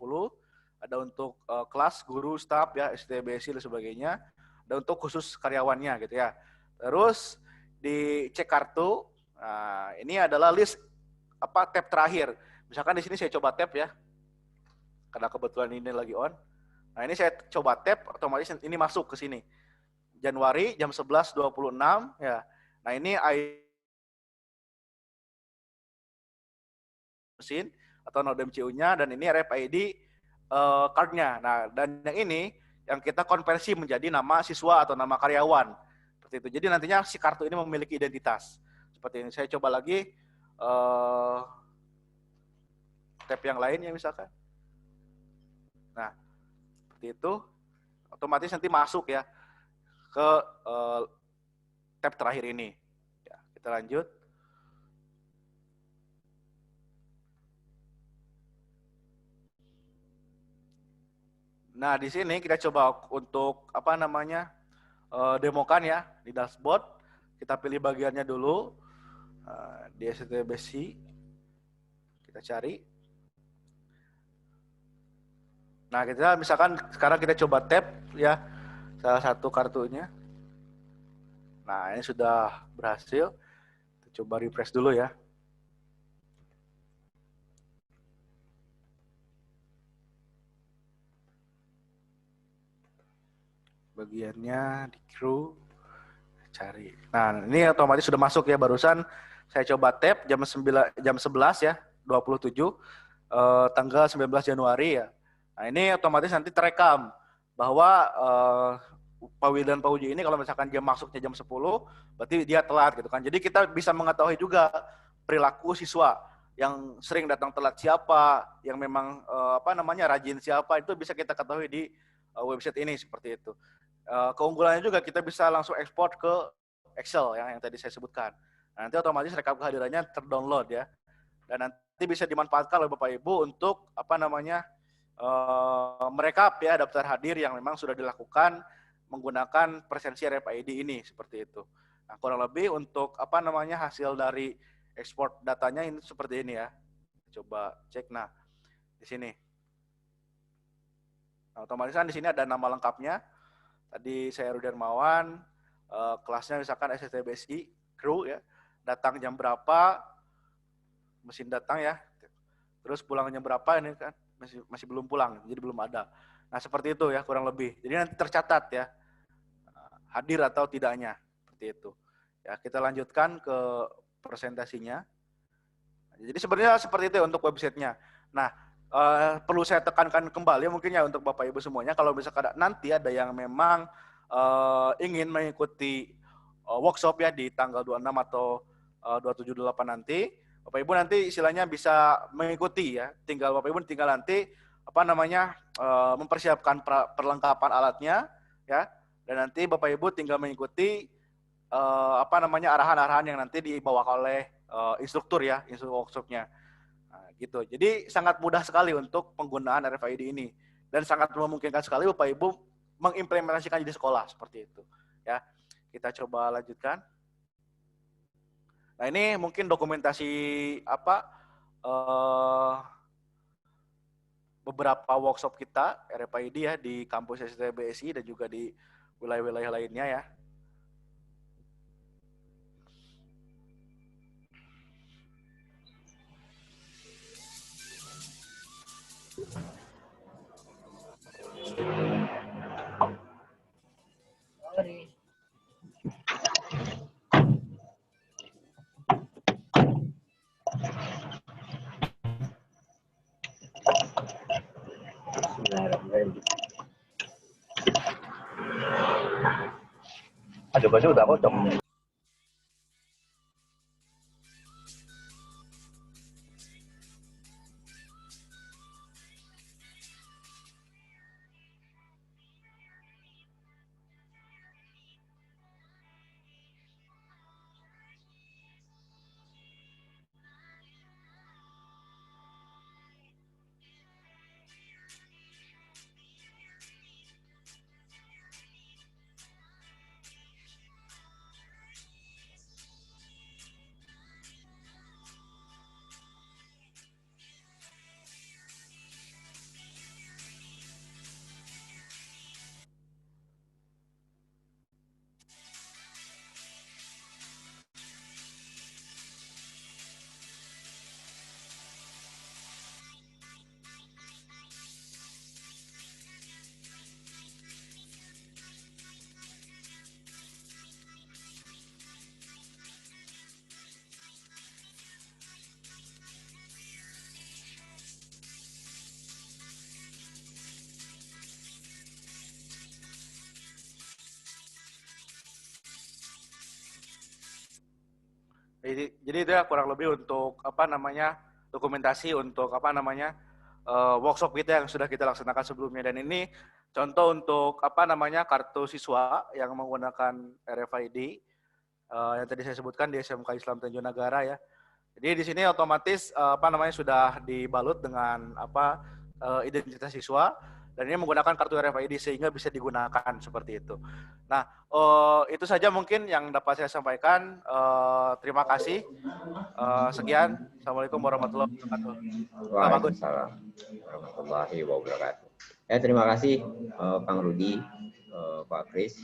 ada untuk kelas, guru, staf ya, STBSI dan sebagainya, ada untuk khusus karyawannya gitu ya. Terus di cek kartu, nah, ini adalah list tab terakhir. Misalkan di sini saya coba tab ya, karena kebetulan ini lagi on. Nah, ini saya coba tab, otomatis ini masuk ke sini. Januari jam 11.26 ya. Nah, ini mesin atau node MCU-nya, dan ini RFID card-nya. Nah, dan yang ini yang kita konversi menjadi nama siswa atau nama karyawan. Seperti itu. Jadi nantinya si kartu ini memiliki identitas. Seperti ini. Saya coba lagi tab yang lain ya misalkan. Nah, seperti itu. Otomatis nanti masuk ya ke tab terakhir ini. Ya, kita lanjut. Nah, di sini kita coba untuk demokan ya di dashboard. Kita pilih bagiannya dulu di STBSI. Kita cari. Nah, kita misalkan sekarang kita coba tab ya salah satu kartunya. Nah, ini sudah berhasil. Kita coba refresh dulu ya. Bagiannya di crew, cari. Nah, ini otomatis sudah masuk ya, barusan saya coba tab jam 11 ya, 27 tanggal 19 Januari ya. Nah, ini otomatis nanti terekam bahwa Pak Wil dan Pak Uji ini kalau misalkan dia masuknya jam 10, berarti dia telat gitu kan. Jadi kita bisa mengetahui juga perilaku siswa yang sering datang telat siapa, yang memang rajin siapa, itu bisa kita ketahui di website ini seperti itu. Keunggulannya juga kita bisa langsung ekspor ke Excel yang tadi saya sebutkan. Nanti otomatis rekap kehadirannya terdownload ya, dan nanti bisa dimanfaatkan oleh Bapak Ibu untuk merekap ya daftar hadir yang memang sudah dilakukan menggunakan presensi RFID ini seperti itu. Nah, kurang lebih untuk hasil dari ekspor datanya ini seperti ini ya. Coba cek. Nah, di sini. Nah, otomatis kan di sini ada nama lengkapnya. Tadi saya Rudi Darmawan, kelasnya misalkan STBSI, kru ya, datang jam berapa, mesin datang ya, terus pulang jam berapa ini kan masih belum pulang, jadi belum ada. Nah seperti itu ya kurang lebih. Jadi nanti tercatat ya hadir atau tidaknya seperti itu. Ya kita lanjutkan ke presentasinya. Jadi sebenarnya seperti itu ya untuk websitenya. Nah perlu saya tekankan kembali mungkin ya untuk Bapak Ibu semuanya, kalau misalkan nanti ada yang memang ingin mengikuti workshop ya di tanggal 26 atau 27-28 nanti, Bapak Ibu nanti istilahnya bisa mengikuti ya, Bapak Ibu tinggal nanti mempersiapkan perlengkapan alatnya ya, dan nanti Bapak Ibu tinggal mengikuti arahan-arahan yang nanti dibawa oleh instruktur ya, instruktur workshopnya. Nah, gitu. Jadi sangat mudah sekali untuk penggunaan RFID ini, dan sangat memungkinkan sekali Bapak Ibu mengimplementasikan di sekolah seperti itu. Ya, kita coba lanjutkan. Nah ini mungkin dokumentasi beberapa workshop kita RFID ya di kampus STBSI dan juga di wilayah-wilayah lainnya ya. Baju udah kocok. Jadi itu ya kurang lebih untuk dokumentasi untuk workshop kita yang sudah kita laksanakan sebelumnya, dan ini contoh untuk kartu siswa yang menggunakan RFID yang tadi saya sebutkan di SMK Islam Tanjung Nagara ya. Jadi di sini otomatis sudah dibalut dengan identitas siswa, dan ini menggunakan kartu RFID sehingga bisa digunakan seperti itu. Nah, itu saja mungkin yang dapat saya sampaikan. Terima kasih. Sekian. Assalamualaikum warahmatullahi wabarakatuh. Waalaikumsalam warahmatullahi wabarakatuh. Terima kasih Kang Rudi, Pak Kris.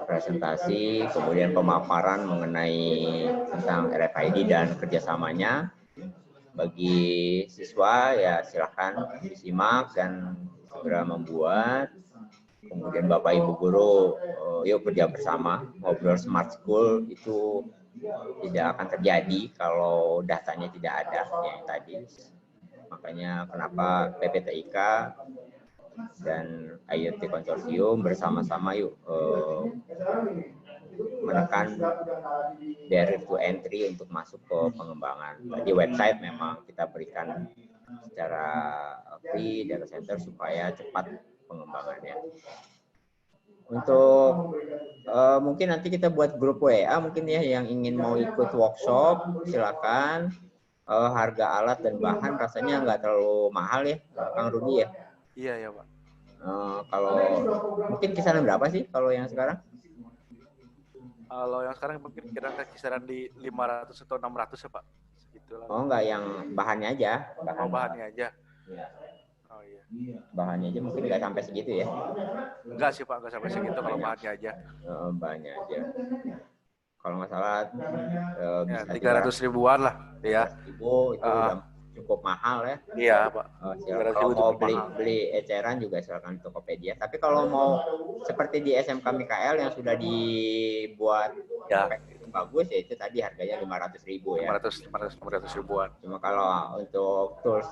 Presentasi, kemudian pemaparan mengenai tentang RFID dan kerjasamanya. Bagi siswa ya silakan disimak dan segera membuat. Kemudian Bapak Ibu guru, yuk kerja bersama. Ngobrol Smart School itu tidak akan terjadi kalau datanya tidak ada yang tadi. Makanya kenapa PPTIK dan IoT Konsorsium bersama-sama yuk menekan barrier to entry untuk masuk ke pengembangan. Di website memang kita berikan secara free data center supaya cepat pengembangannya. Untuk mungkin nanti kita buat grup WA mungkin ya, yang ingin mau ikut workshop silakan. Harga alat dan bahan rasanya nggak terlalu mahal ya, Kang Rudi ya? Iya ya Pak. Kalau mungkin kisaran berapa sih kalau yang sekarang? Kalau yang sekarang mungkin kira-kira kisaran di 500 atau 600 ya Pak. Segitulah. Oh enggak, yang bahannya aja. Bahannya aja. Ya. Oh iya. Bahannya aja mungkin nggak sampai segitu ya? Enggak sih Pak, nggak sampai segitu kalau bahannya aja. Bahannya aja. Kalau nggak salah ya, 300 ribuan lah ya. 300 ribu itu udah cukup mahal ya. Iya Pak. Kalau mau beli eceran juga silakan Tokopedia. Tapi kalau mau seperti di SMK Mikael yang sudah dibuat ya bagus ya, itu tadi harganya 500 ribu ya. 500 ribuan. Cuma kalau untuk tools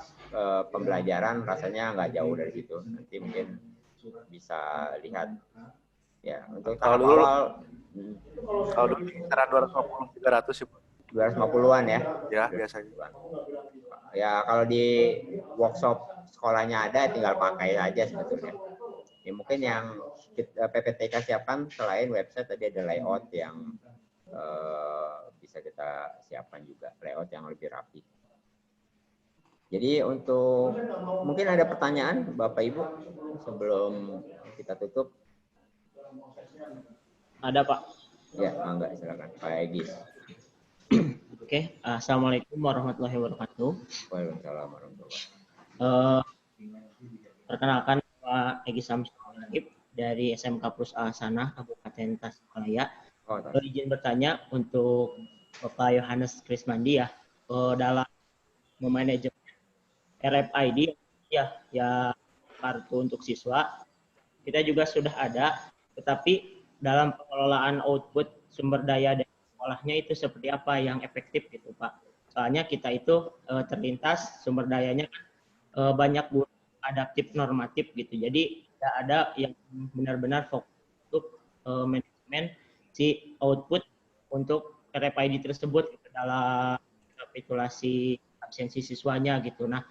pembelajaran rasanya nggak jauh dari situ. Nanti mungkin bisa lihat ya untuk tahap awal. Kalau dulu kisaran 250-300 sih. 250-an ya? Ya, biasanya. Ya, kalau di workshop sekolahnya ada, tinggal pakai aja sebetulnya. Ya, mungkin yang PPTK siapkan selain website, tadi ada layout yang bisa kita siapkan juga. Layout yang lebih rapi. Jadi untuk, mungkin ada pertanyaan Bapak Ibu sebelum kita tutup? Ada Pak. Ya, enggak, silakan Pak Egis. Oke, Assalamualaikum warahmatullahi wabarakatuh. Waalaikumsalam warahmatullahi wabarakatuh. Perkenalkan Pak Egis Samsul dari SMK Plus Asanah Kabupaten Tasikmalaya. Izin bertanya untuk Bapak Yohanes Krismandi ya, dalam memanajemen RFID ya kartu untuk siswa kita juga sudah ada, tetapi dalam pengelolaan output sumber daya dari sekolahnya itu seperti apa yang efektif gitu Pak. Soalnya kita itu terlintas sumber dayanya banyak adaptif normatif gitu. Jadi tidak ada yang benar-benar fokus untuk manajemen si output untuk RFID tersebut gitu, dalam rekapitulasi absensi siswanya gitu. Nah,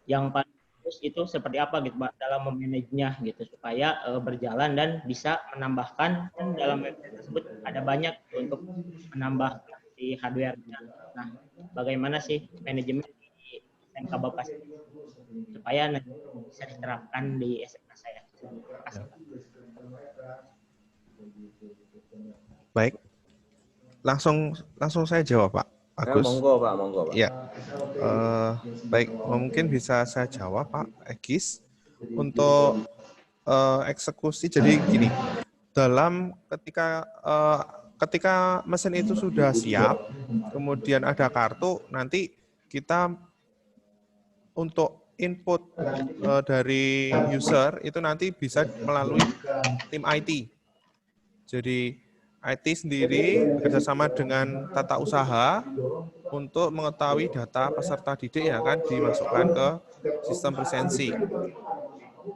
yang paling bagus itu seperti apa gitu Pak dalam memanajenya gitu supaya berjalan dan bisa menambahkan, dan dalam website tersebut ada banyak untuk menambah si hardware-nya. Nah, bagaimana sih manajemen di SMK Bapak supaya bisa diterapkan di SMK saya? Terima kasih. Baik, langsung saya jawab Pak Agus. Monggo Pak. Ya, baik, mungkin bisa saya jawab Pak Egis. Untuk eksekusi, jadi gini, dalam ketika mesin itu sudah siap, kemudian ada kartu, nanti kita untuk input dari user itu nanti bisa melalui tim IT. Jadi IT sendiri bekerjasama dengan tata usaha untuk mengetahui data peserta didik yang akan dimasukkan ke sistem presensi.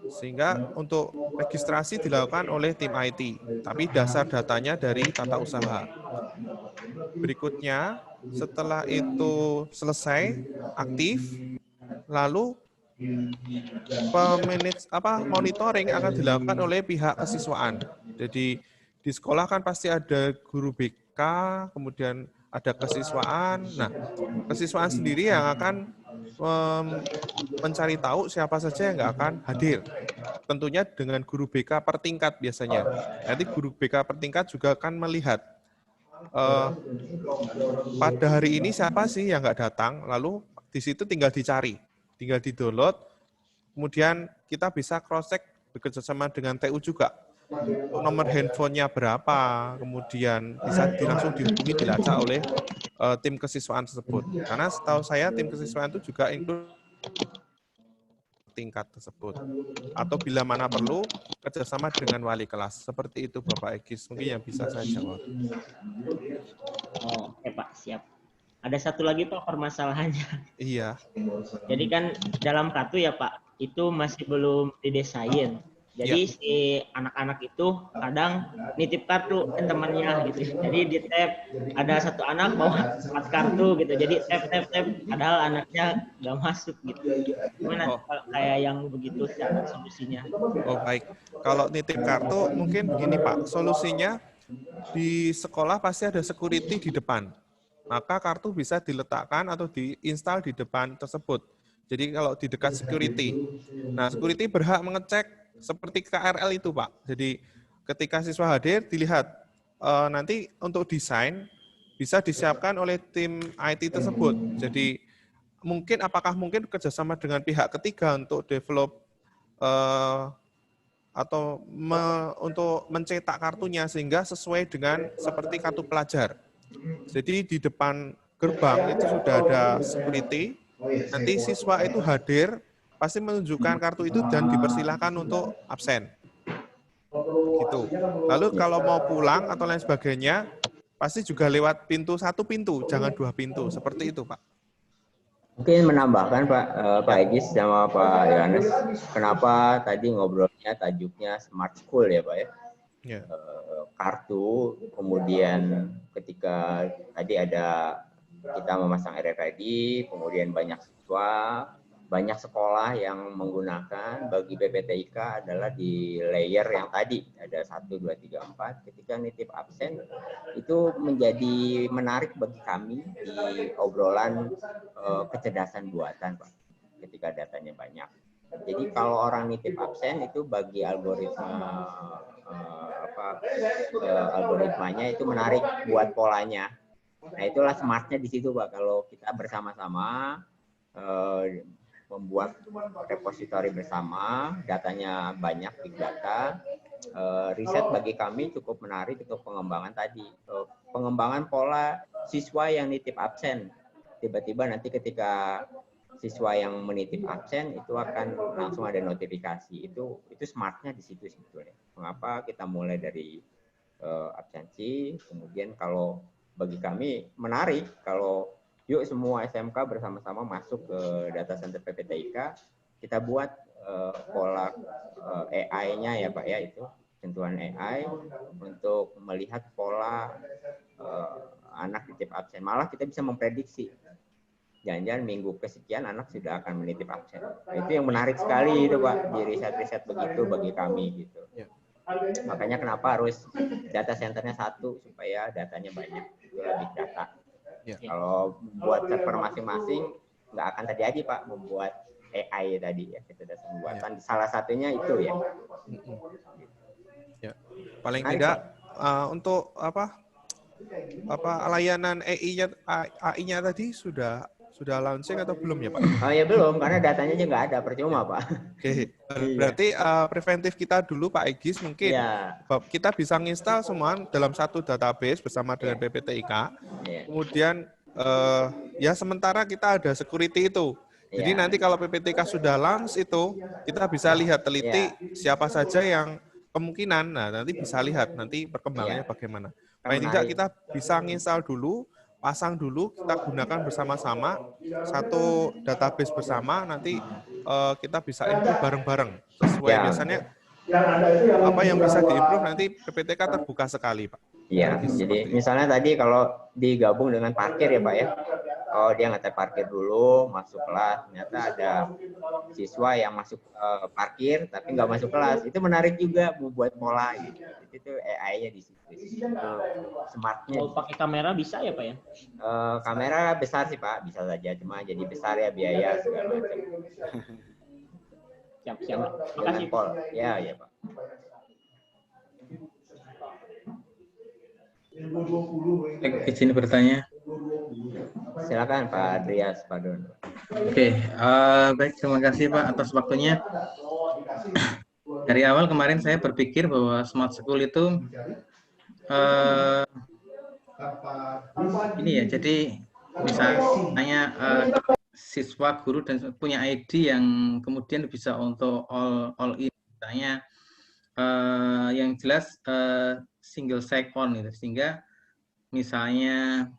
Sehingga untuk registrasi dilakukan oleh tim IT, tapi dasar datanya dari tata usaha. Berikutnya, setelah itu selesai, aktif, lalu monitoring akan dilakukan oleh pihak kesiswaan. Jadi di sekolah kan pasti ada guru BK, kemudian ada kesiswaan. Nah, kesiswaan sendiri yang akan mencari tahu siapa saja yang nggak akan hadir. Tentunya dengan guru BK per tingkat biasanya. Nanti guru BK per tingkat juga akan melihat pada hari ini siapa sih yang nggak datang, lalu di situ tinggal dicari, tinggal di-download, kemudian kita bisa cross-check bekerjasama dengan TU juga. Nomor handphonenya berapa, kemudian bisa langsung dihubungi, dilacak oleh tim kesiswaan tersebut. Karena setahu saya tim kesiswaan itu juga include tingkat tersebut. Atau bila mana perlu, kerjasama dengan wali kelas. Seperti itu Bapak Egis, mungkin yang bisa saya jawab. Oh, oke Pak, siap. Ada satu lagi Pak permasalahannya. Iya. Jadi kan dalam kartu ya Pak, itu masih belum didesain. Jadi ya, si anak-anak itu kadang nitip kartu ke temannya gitu. Jadi di tab ada satu anak bawa 4 kartu gitu. Jadi tab padahal anaknya nggak masuk gitu. Gimana kayak yang begitu cara solusinya? Oh baik. Kalau nitip kartu mungkin begini Pak, solusinya di sekolah pasti ada security di depan. Maka kartu bisa diletakkan atau diinstal di depan tersebut. Jadi kalau di dekat security. Nah, security berhak mengecek seperti KRL itu, Pak. Jadi ketika siswa hadir, dilihat nanti untuk desain bisa disiapkan oleh tim IT tersebut. Jadi apakah mungkin kerjasama dengan pihak ketiga untuk develop atau untuk mencetak kartunya sehingga sesuai dengan seperti kartu pelajar. Jadi di depan gerbang itu sudah ada security, nanti siswa itu hadir, pasti menunjukkan kartu itu dan dipersilahkan untuk absen. Gitu. Lalu kalau mau pulang atau lain sebagainya, pasti juga lewat satu pintu, jangan 2 pintu. Seperti itu, Pak. Mungkin menambahkan Pak Egis sama Pak Yohanes, kenapa tadi ngobrolnya tajuknya Smart School ya Pak ya? Ya. Kartu, kemudian ketika tadi ada kita memasang RFID, kemudian banyak siswa, banyak sekolah yang menggunakan, bagi PPTIK adalah di layer yang tadi, ada 1, 2, 3, 4, ketika nitip absen, itu menjadi menarik bagi kami di obrolan kecerdasan buatan, Pak, ketika datanya banyak. Jadi kalau orang nitip absen itu bagi algoritmanya itu menarik buat polanya. Nah itulah smartnya di situ Pak. Kalau kita bersama-sama membuat repositori bersama, datanya banyak big data, riset bagi kami cukup menarik untuk pengembangan tadi. Pengembangan pola siswa yang nitip absen. Tiba-tiba nanti ketika siswa yang menitip absen itu akan langsung ada notifikasi. Itu smartnya di situ sebetulnya. Mengapa kita mulai dari absensi, kemudian kalau bagi kami menarik kalau yuk semua SMK bersama-sama masuk ke data center PPTIK, kita buat pola AI-nya ya Pak ya, itu sentuhan AI untuk melihat pola anak nitip absen. Malah kita bisa memprediksi jangan-jangan minggu kesekian anak sudah akan menitip absen. Nah, itu yang menarik sekali itu Pak, di riset-riset begitu bagi kami gitu. Ya. Makanya kenapa harus data centernya satu supaya datanya banyak, itu lebih data. Ya. Kalau membuat server masing-masing nggak akan terjadi Pak, membuat AI tadi ya, kecerdasan buatan. Ya. Salah satunya itu ya. Ya. Paling menarik, tidak untuk layanan AI-nya tadi sudah launching atau belum ya Pak? Oh ya belum, karena datanya aja nggak ada, percuma Pak. Oke, berarti preventif kita dulu Pak Egis mungkin kita bisa nginstal semua dalam satu database bersama dengan PPTIK. Kemudian ya sementara kita ada security itu. Jadi nanti kalau PPTIK sudah launch itu, kita bisa lihat teliti siapa saja yang kemungkinan, nah nanti bisa lihat nanti perkembangannya bagaimana. Paling tidak kita bisa nginstal dulu, pasang dulu, kita gunakan bersama-sama satu database bersama, nanti kita bisa improve bareng-bareng sesuai biasanya apa yang bisa diimprove nanti PPTK terbuka sekali, Pak. Iya, jadi misalnya tadi kalau digabung dengan parkir ya Pak ya, oh dia ngetes parkir dulu, masuk kelas, ternyata ada siswa yang masuk parkir tapi nggak masuk kelas, itu menarik juga membuat pola gitu. Itu AI-nya di situ. Smartnya. Kalau pakai kamera bisa ya Pak ya? Kamera besar sih Pak, bisa saja, cuma jadi besar ya biaya segala macam. Siap. Makasih. Ya Pak. Izin bertanya. Silakan Pak Adrias, Pak Don. Oke, baik, terima kasih Pak atas waktunya. Dari awal kemarin saya berpikir bahwa smart school itu ini ya, jadi misalnya siswa, guru dan punya ID yang kemudian bisa untuk all in, misalnya yang jelas single sign-on gitu, sehingga misalnya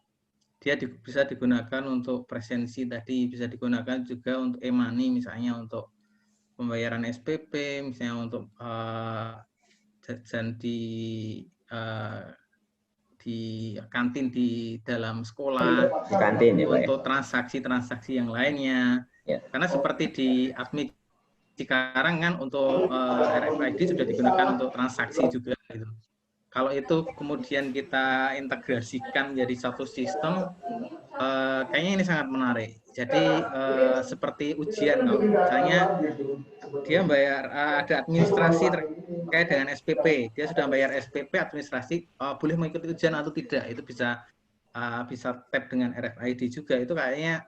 dia bisa digunakan untuk presensi tadi, bisa digunakan juga untuk e-money, misalnya untuk pembayaran SPP, misalnya untuk jajan di kantin di dalam sekolah, di kantin, untuk transaksi-transaksi yang lainnya. Ya. Karena seperti di admin sekarang kan untuk RFID sudah digunakan untuk transaksi juga gitu. Kalau itu kemudian kita integrasikan menjadi satu sistem, kayaknya ini sangat menarik. Jadi seperti ujian, kalau misalnya dia bayar ada administrasi terkait dengan SPP, dia sudah bayar SPP administrasi, boleh mengikuti ujian atau tidak, itu bisa tap dengan RFID juga. Itu kayaknya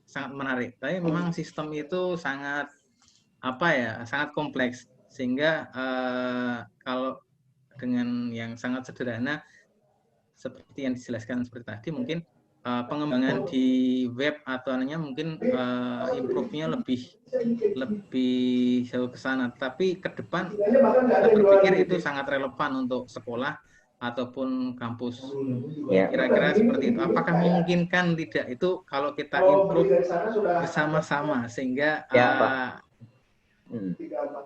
sangat menarik. Tapi memang sistem itu sangat sangat kompleks, sehingga kalau dengan yang sangat sederhana seperti yang dijelaskan seperti tadi, mungkin pengembangan di web atau mungkin improve-nya lebih jauh ke sana. Tapi ke depan saya berpikir itu sangat relevan untuk sekolah ataupun kampus. Kira-kira seperti itu. Apakah memungkinkan tidak itu kalau kita improve bersama-sama sehingga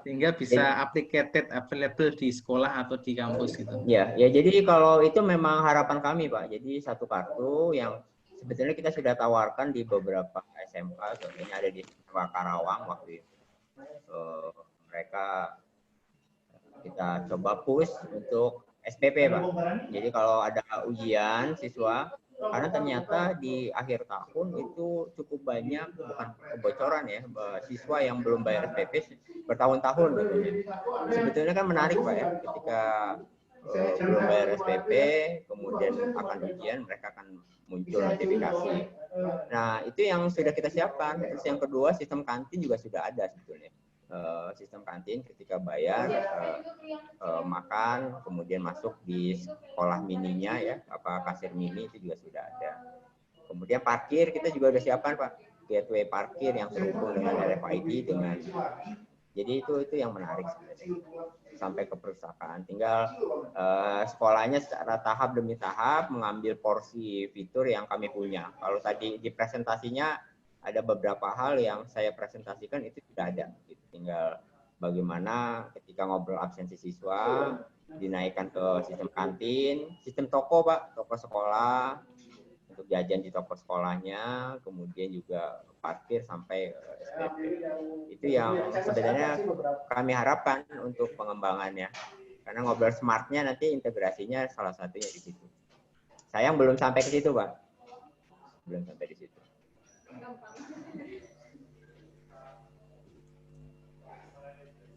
sehingga bisa available di sekolah atau di kampus gitu. Ya, jadi kalau itu memang harapan kami Pak. Jadi satu kartu yang sebetulnya kita sudah tawarkan di beberapa SMK, contohnya ada di Karawang waktu itu. Mereka kita coba push untuk SPP Pak. Jadi kalau ada ujian siswa, karena ternyata di akhir tahun itu cukup banyak, bukan kebocoran ya, siswa yang belum bayar SPP bertahun-tahun katanya. Sebetulnya kan menarik Pak ya, ketika belum bayar SPP, kemudian akan ujian, mereka akan muncul notifikasi. Nah, itu yang sudah kita siapkan. Terus yang kedua, sistem kantin juga sudah ada sebetulnya. Sistem kantin ketika bayar makan, kemudian masuk di sekolah mininya ya, kasir mini itu juga sudah ada. Kemudian parkir kita juga sudah siapkan Pak, gateway parkir yang terhubung dengan RFID dengan. Jadi itu yang menarik sebenarnya. Sampai ke perusahaan, tinggal sekolahnya secara tahap demi tahap mengambil porsi fitur yang kami punya. Kalau tadi di presentasinya ada beberapa hal yang saya presentasikan itu sudah ada. Tinggal bagaimana ketika ngobrol absensi siswa dinaikkan ke sistem kantin, sistem toko Pak, toko sekolah untuk jajan di toko sekolahnya, kemudian juga parkir sampai SPP. Itu yang sebenarnya kami harapkan untuk pengembangannya. Karena ngobrol smartnya nanti integrasinya salah satunya di situ. Sayang belum sampai ke situ Pak, belum sampai di situ.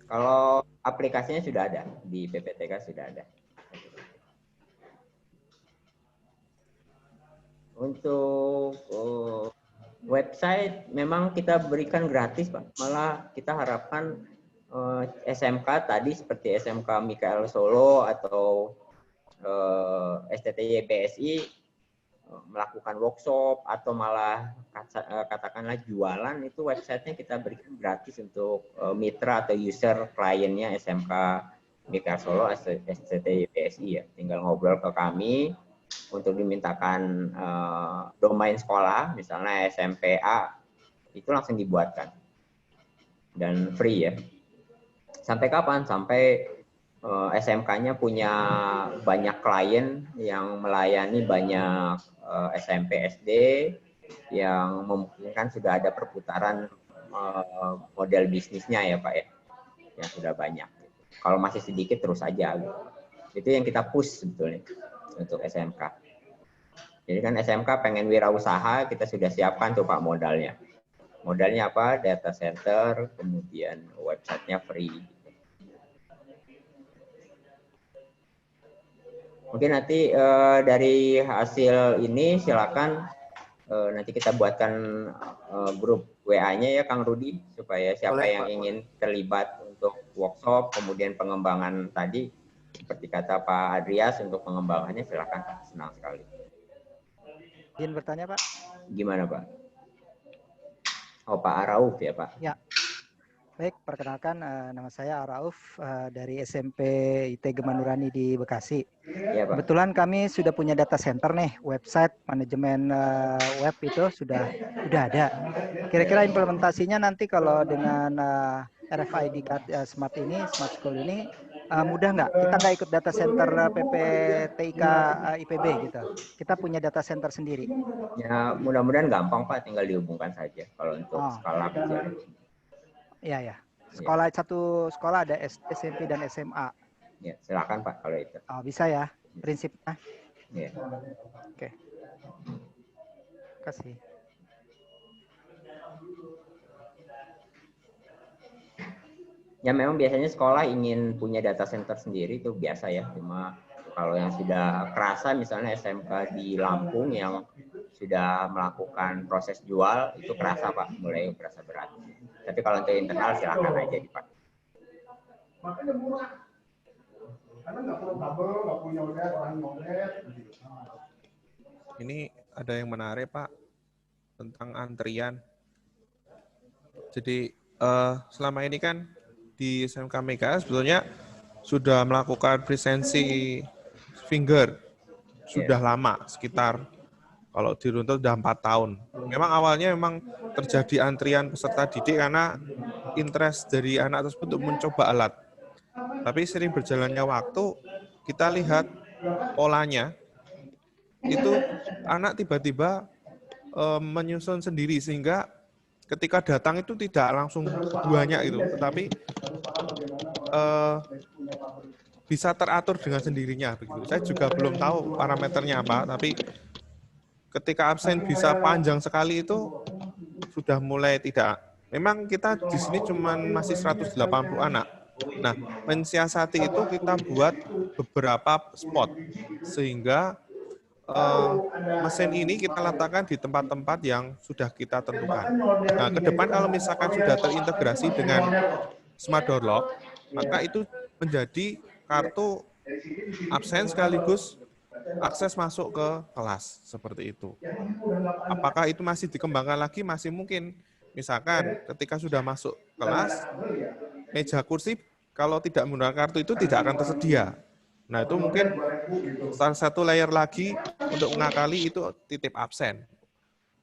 Kalau aplikasinya sudah ada, di PPTK sudah ada. Untuk website memang kita berikan gratis Pak. Malah kita harapkan SMK tadi seperti SMK Mikael Solo atau STTY PSI melakukan workshop atau malah katakanlah jualan, itu websitenya kita berikan gratis untuk mitra atau user kliennya SMK Mikael Solo STTY PSI ya. Tinggal ngobrol ke kami untuk dimintakan domain sekolah, misalnya SMPA, itu langsung dibuatkan. dan free ya. Sampai kapan? Sampai SMK-nya punya banyak klien yang melayani banyak SMP, SD yang memungkinkan sudah ada perputaran model bisnisnya ya Pak ya, yang sudah banyak. Kalau masih sedikit terus aja. Itu yang kita push sebetulnya untuk SMK. Jadi kan SMK pengen wirausaha, kita sudah siapkan tuh Pak modalnya. Modalnya apa? Data center, kemudian websitenya free. Mungkin nanti dari hasil ini silakan nanti kita buatkan grup WA-nya ya Kang Rudi, supaya siapa yang ingin terlibat untuk workshop, kemudian pengembangan tadi, seperti kata Pak Adrias untuk pengembangannya silakan, senang sekali. Izin bertanya Pak. Gimana Pak? Oh Pak Arauf ya Pak? Ya. Baik, perkenalkan nama saya Arauf dari SMP IT Gemanurani di Bekasi. Ya, Pak. Kebetulan kami sudah punya data center nih, website, manajemen web itu sudah ada. Kira-kira implementasinya nanti kalau dengan RFID card Smart School ini mudah nggak? Kita nggak ikut data center PPTIK IPB gitu. Kita punya data center sendiri. Ya, mudah-mudahan gampang Pak, tinggal dihubungkan saja kalau untuk skala kecil. Iya ya. Sekolah satu sekolah ada SMP dan SMA. Ya, silakan Pak kalau itu. Oh, bisa ya prinsipnya. Ya. Oke. Kasih. Ya memang biasanya sekolah ingin punya data center sendiri itu biasa ya. Cuma kalau yang sudah kerasa misalnya SMK di Lampung yang sudah melakukan proses jual itu kerasa Pak, mulai kerasa berat. Tapi kalau untuk internal silakan aja dipakai. Makanya murah. Karena nggak perlu kabel, nggak punya orang ngolet. Ini ada yang menarik Pak tentang antrian. Jadi selama ini kan di SMK MKS sebetulnya sudah melakukan presensi finger sudah lama, sekitar kalau diruntut sudah 4 tahun. Memang awalnya memang terjadi antrian peserta didik karena interest dari anak tersebut untuk mencoba alat. Tapi sering berjalannya waktu, kita lihat polanya, itu anak tiba-tiba menyusun sendiri, sehingga ketika datang itu tidak langsung banyak itu, tetapi bisa teratur dengan sendirinya. Begitu. Saya juga belum tahu parameternya apa, tapi ketika absen bisa panjang sekali itu sudah mulai tidak. Memang kita di sini cuma masih 180 anak. Nah, mensiasati itu kita buat beberapa spot sehingga mesin ini kita letakkan di tempat-tempat yang sudah kita tentukan. Nah, ke depan kalau misalkan sudah terintegrasi dengan Smart Door Lock, maka itu menjadi kartu absen sekaligus akses masuk ke kelas, seperti itu. Apakah itu masih dikembangkan lagi? Masih mungkin. Misalkan ketika sudah masuk kelas, meja kursi kalau tidak menggunakan kartu itu tidak akan tersedia. Nah, itu mungkin salah satu layer lagi untuk mengakali itu titip absen.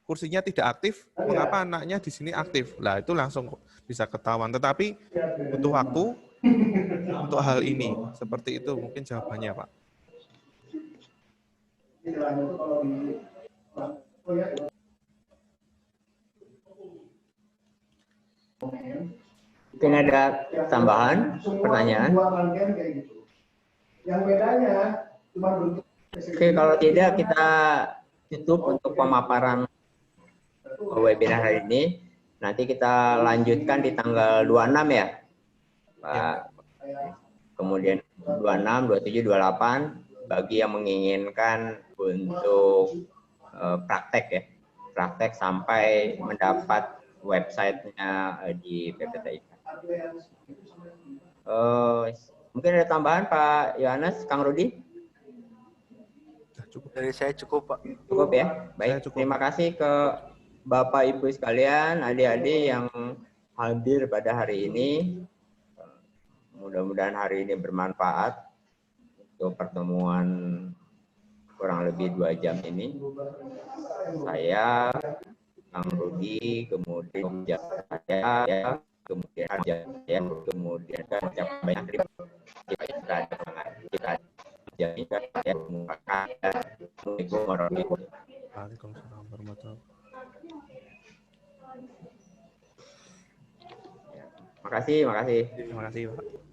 Kursinya tidak aktif, mengapa anaknya di sini aktif? Nah, itu langsung bisa ketahuan. Tetapi butuh waktu untuk hal ini. Seperti itu mungkin jawabannya, Pak. Mungkin ada tambahan pertanyaan? Yang bedanya cuma bentuk. Oke, kalau tidak kita tutup untuk pemaparan webinar hari ini. Nanti kita lanjutkan di tanggal 26 ya, Pak. Kemudian 26, 27, 28 bagi yang menginginkan untuk praktek ya, praktek sampai mendapat websitenya di PPTIK. Mungkin ada tambahan Pak Yohanes, Kang Rudi? Dari saya cukup Pak. Cukup ya, baik. Cukup. Terima kasih ke Bapak Ibu sekalian, adik-adik yang hadir pada hari ini. Mudah-mudahan hari ini bermanfaat untuk pertemuan kurang lebih 2 jam ini. Saya, Kang Rudi, kemudian saya, kemudian harga, ya, kemudian kan banyak kita ada sangat kita jadi kan ya menggunakan Waalaikumsalam warahmatullahi. Makasih. Terima kasih, Pak.